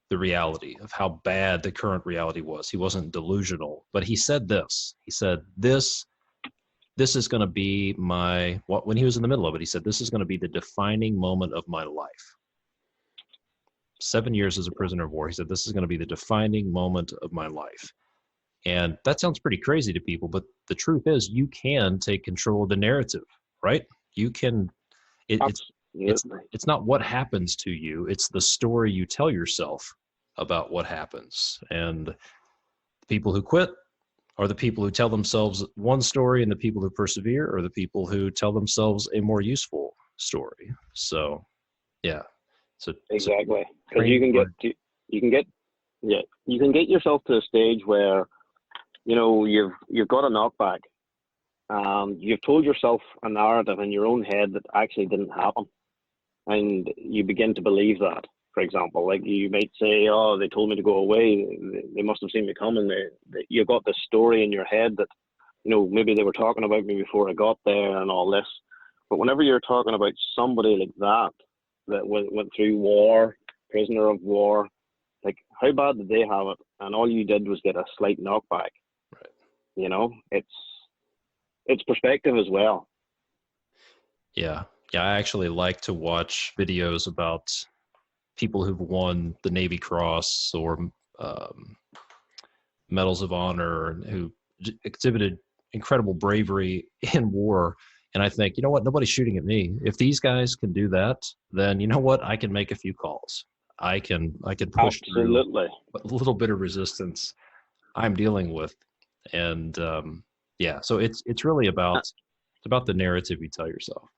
the reality of how bad the current reality was. He wasn't delusional, but he said this. He said, this this is going to be when he was in the middle of it, he said, this is going to be the defining moment of my life. 7 years as a prisoner of war. He said, this is going to be the defining moment of my life. And that sounds pretty crazy to people, but the truth is you can take control of the narrative, right? You can, it's not what happens to you. It's the story you tell yourself about what happens. And the people who quit are the people who tell themselves one story, and the people who persevere are the people who tell themselves a more useful story. So, yeah. So exactly. Because you can get yourself to a stage where, you know, you've got a knockback. You've told yourself a narrative in your own head that actually didn't happen, and you begin to believe that. For example, like you might say, "Oh, they told me to go away. They must have seen me coming." You've got this story in your head that, you know, maybe they were talking about me before I got there and all this. But whenever you're talking about somebody like that went through war, prisoner of war, like how bad did they have it? And all you did was get a slight knockback. Right. You know, it's perspective as well. Yeah. I actually like to watch videos about people who've won the Navy Cross or Medals of Honor, and who exhibited incredible bravery in war. And I think, you know what, nobody's shooting at me. If these guys can do that, then you know what, I can make a few calls. I can push Absolutely. through a little bit of resistance I'm dealing with. And so it's really about the narrative you tell yourself.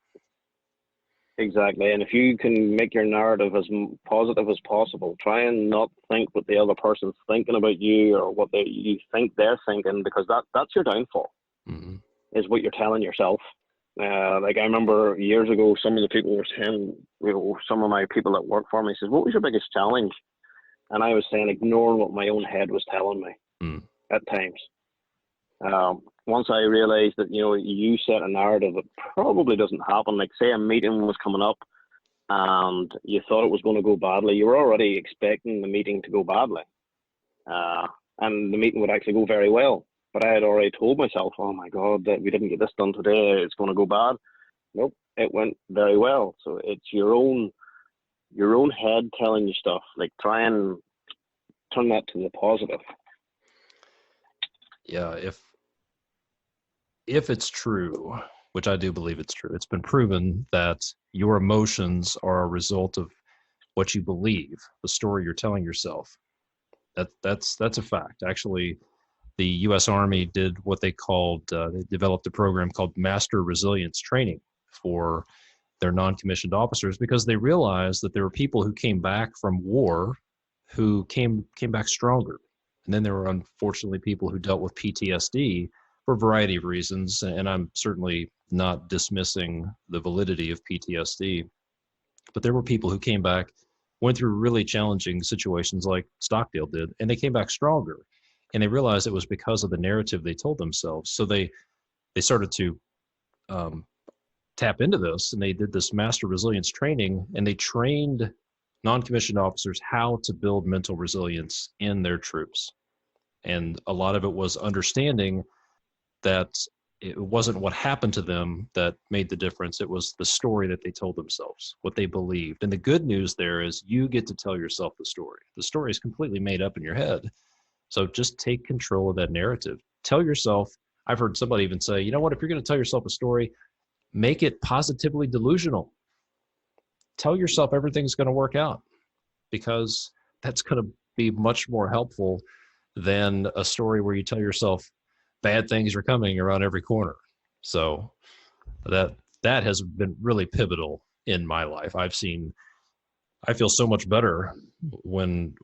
Exactly. And if you can make your narrative as positive as possible, try and not think what the other person's thinking about you or what you think they're thinking, because that's your downfall. Mm-hmm. Is what you're telling yourself. Like I remember years ago, some of the people were saying, you know, some of my people that work for me says, "What was your biggest challenge?" And I was saying, ignoring what my own head was telling me at times. Once I realized that, you know, you set a narrative that probably doesn't happen. Like say a meeting was coming up and you thought it was going to go badly. You were already expecting the meeting to go badly. And the meeting would actually go very well. But I had already told myself, oh my God, that we didn't get this done today, it's going to go bad. Nope, it went very well. So it's your own head telling you stuff. Like try and turn that to the positive. Yeah, if it's true, which I do believe it's true, it's been proven that your emotions are a result of what you believe, the story you're telling yourself. That's a fact. Actually, the U.S. Army did what they developed a program called Master Resilience Training for their non-commissioned officers, because they realized that there were people who came back from war who came back stronger. And then there were unfortunately people who dealt with PTSD for a variety of reasons. And I'm certainly not dismissing the validity of PTSD, but there were people who came back, went through really challenging situations like Stockdale did, and they came back stronger. And they realized it was because of the narrative they told themselves. So they started to tap into this, and they did this master resilience training, and they trained non-commissioned officers how to build mental resilience in their troops. And a lot of it was understanding that it wasn't what happened to them that made the difference. It was the story that they told themselves, what they believed. And the good news there is you get to tell yourself the story. The story is completely made up in your head. So just take control of that narrative. Tell yourself, I've heard somebody even say, you know what, if you're going to tell yourself a story, make it positively delusional. Tell yourself everything's going to work out, because that's going to be much more helpful than a story where you tell yourself bad things are coming around every corner. So that has been really pivotal in my life. I feel so much better when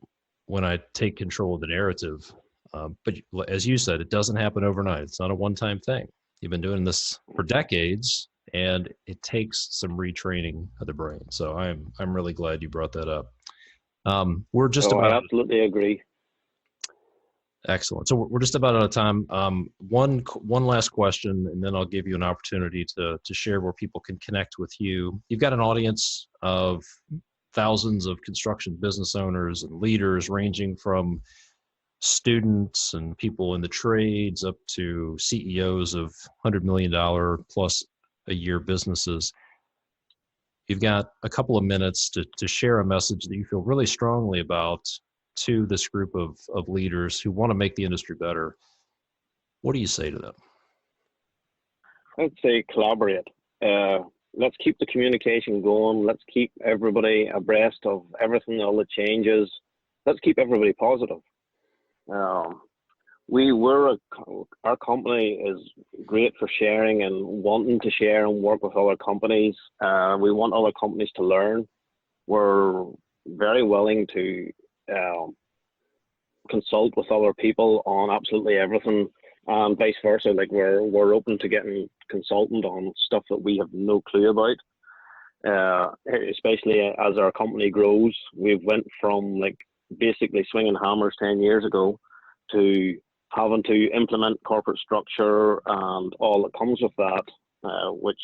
I take control of the narrative. But as you said, it doesn't happen overnight. It's not a one-time thing. You've been doing this for decades, and it takes some retraining of the brain. So I'm really glad you brought that up. We're just about. I absolutely agree. Excellent. So we're just about out of time. One last question, and then I'll give you an opportunity to share where people can connect with you. You've got an audience of thousands of construction business owners and leaders, ranging from students and people in the trades up to CEOs of $100 million plus a year businesses. You've got a couple of minutes to share a message that you feel really strongly about to this group of leaders who want to make the industry better. What do you say to them? I'd say collaborate. Let's keep the communication going. Let's keep everybody abreast of everything, all the changes. Let's keep everybody positive. Our company is great for sharing and wanting to share and work with other companies. We want other companies to learn. We're very willing to consult with other people on absolutely everything, and vice versa. Like we're open to getting consultant on stuff that we have no clue about. Especially as our company grows, we've went from like basically swinging hammers 10 years ago to having to implement corporate structure and all that comes with that, which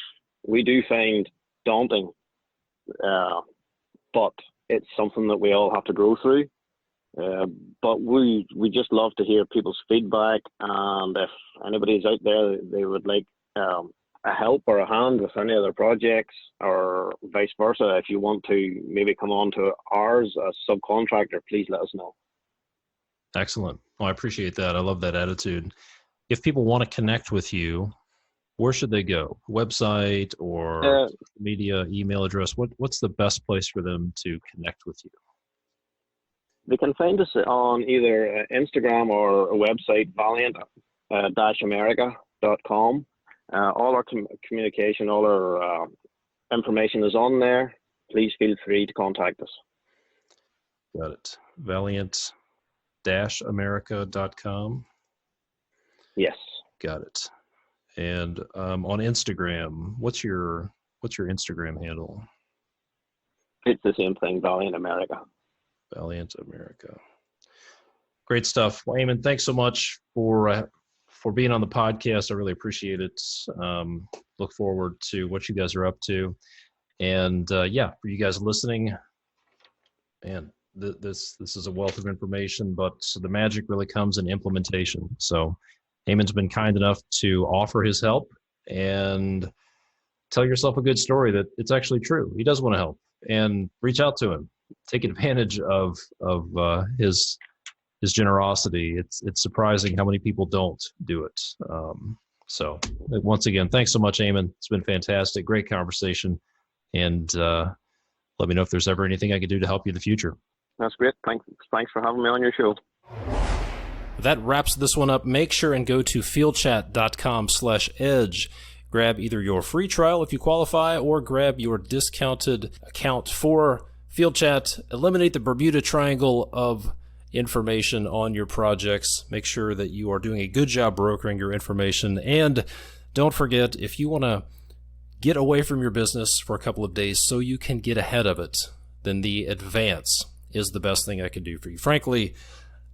we do find daunting, but it's something that we all have to go through. But we just love to hear people's feedback, and if anybody's out there, they would like a help or a hand with any other projects, or vice versa, if you want to maybe come on to ours as subcontractor, please let us know. Excellent. Well, I appreciate that. I love that attitude. If people want to connect with you, where should they go? Website or media, email address? What's the best place for them to connect with you? They can find us on either Instagram or a website, Valiant-America.com. All our communication, all our information is on there. Please feel free to contact us. Got it. Valiant-America.com. Yes. Got it. And on Instagram, what's your Instagram handle? It's the same thing, Valiant America. Valiant America. Great stuff. Well, Eamonn, thanks so much for being on the podcast. I really appreciate it. Look forward to what you guys are up to. And for you guys listening, man, this is a wealth of information, but the magic really comes in implementation. So Eamonn's been kind enough to offer his help, and tell yourself a good story that it's actually true. He does want to help, and reach out to him. Take advantage of his generosity. It's surprising how many people don't do it. So once again, thanks so much, Eamonn. It's been fantastic. Great conversation. And let me know if there's ever anything I can do to help you in the future. That's great. Thanks for having me on your show. That wraps this one up. Make sure and go to fieldchat.com/edge. Grab either your free trial if you qualify, or grab your discounted account for FieldChat. Eliminate the Bermuda Triangle of information on your projects. Make sure that you are doing a good job brokering your information. And don't forget, if you want to get away from your business for a couple of days so you can get ahead of it, then the advance is the best thing I can do for you. Frankly,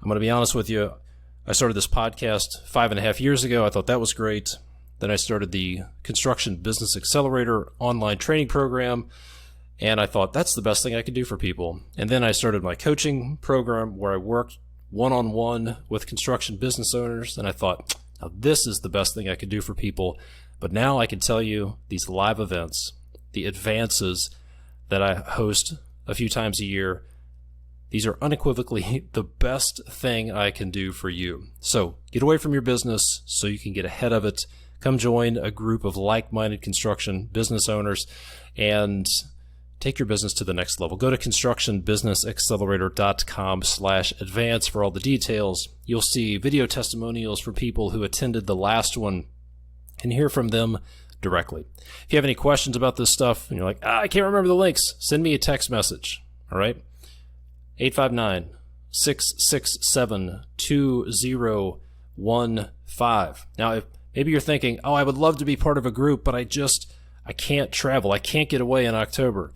I'm going to be honest with you. I started this podcast 5.5 years ago. I thought that was great. Then I started the Construction Business Accelerator online training program, and I thought that's the best thing I could do for people. And then I started my coaching program where I worked one-on-one with construction business owners, and I thought, now this is the best thing I could do for people. But now I can tell you these live events, the advances that I host a few times a year, these are unequivocally the best thing I can do for you. So get away from your business so you can get ahead of it. Come join a group of like-minded construction business owners and take your business to the next level. Go to constructionbusinessaccelerator.com/advance for all the details. You'll see video testimonials from people who attended the last one and hear from them directly. If you have any questions about this stuff and you're like, I can't remember the links, send me a text message. All right? 859-667-2015. Now, if maybe you're thinking, I would love to be part of a group, but I can't travel. I can't get away in October.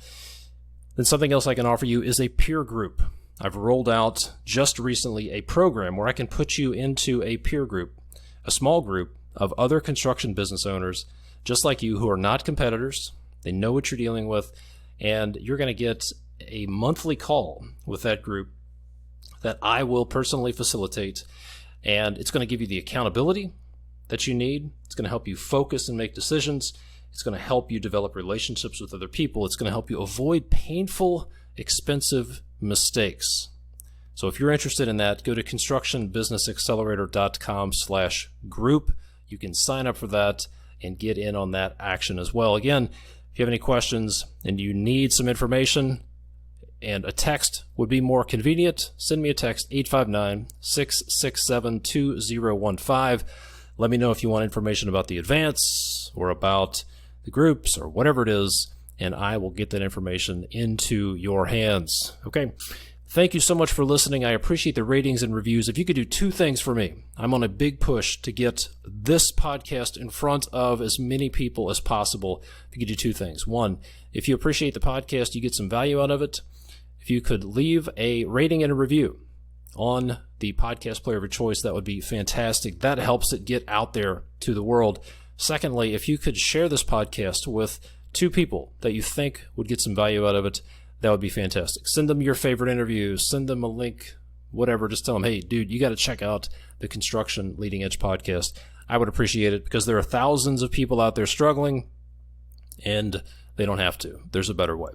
Then something else I can offer you is a peer group. I've rolled out just recently a program where I can put you into a peer group, a small group of other construction business owners just like you who are not competitors. They know what you're dealing with, and you're going to get a monthly call with that group that I will personally facilitate. And it's going to give you the accountability that you need. It's going to help you focus and make decisions. It's going to help you develop relationships with other people. It's going to help you avoid painful, expensive mistakes. So if you're interested in that, go to constructionbusinessaccelerator.com/group. You can sign up for that and get in on that action as well. Again, if you have any questions and you need some information and a text would be more convenient, send me a text, 859-667-2015. Let me know if you want information about the advance or about the groups or whatever it is, and I will get that information into your hands. Okay. Thank you so much for listening. I appreciate the ratings and reviews. If you could do two things for me, I'm on a big push to get this podcast in front of as many people as possible. If you could do two things. One, if you appreciate the podcast, you get some value out of it. If you could leave a rating and a review on the podcast player of your choice, that would be fantastic. That helps it get out there to the world. Secondly, if you could share this podcast with two people that you think would get some value out of it, that would be fantastic. Send them your favorite interviews, send them a link, whatever. Just tell them, hey, dude, you got to check out the Construction Leading Edge podcast. I would appreciate it because there are thousands of people out there struggling and they don't have to. There's a better way.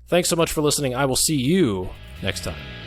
Thanks so much for listening. I will see you next time.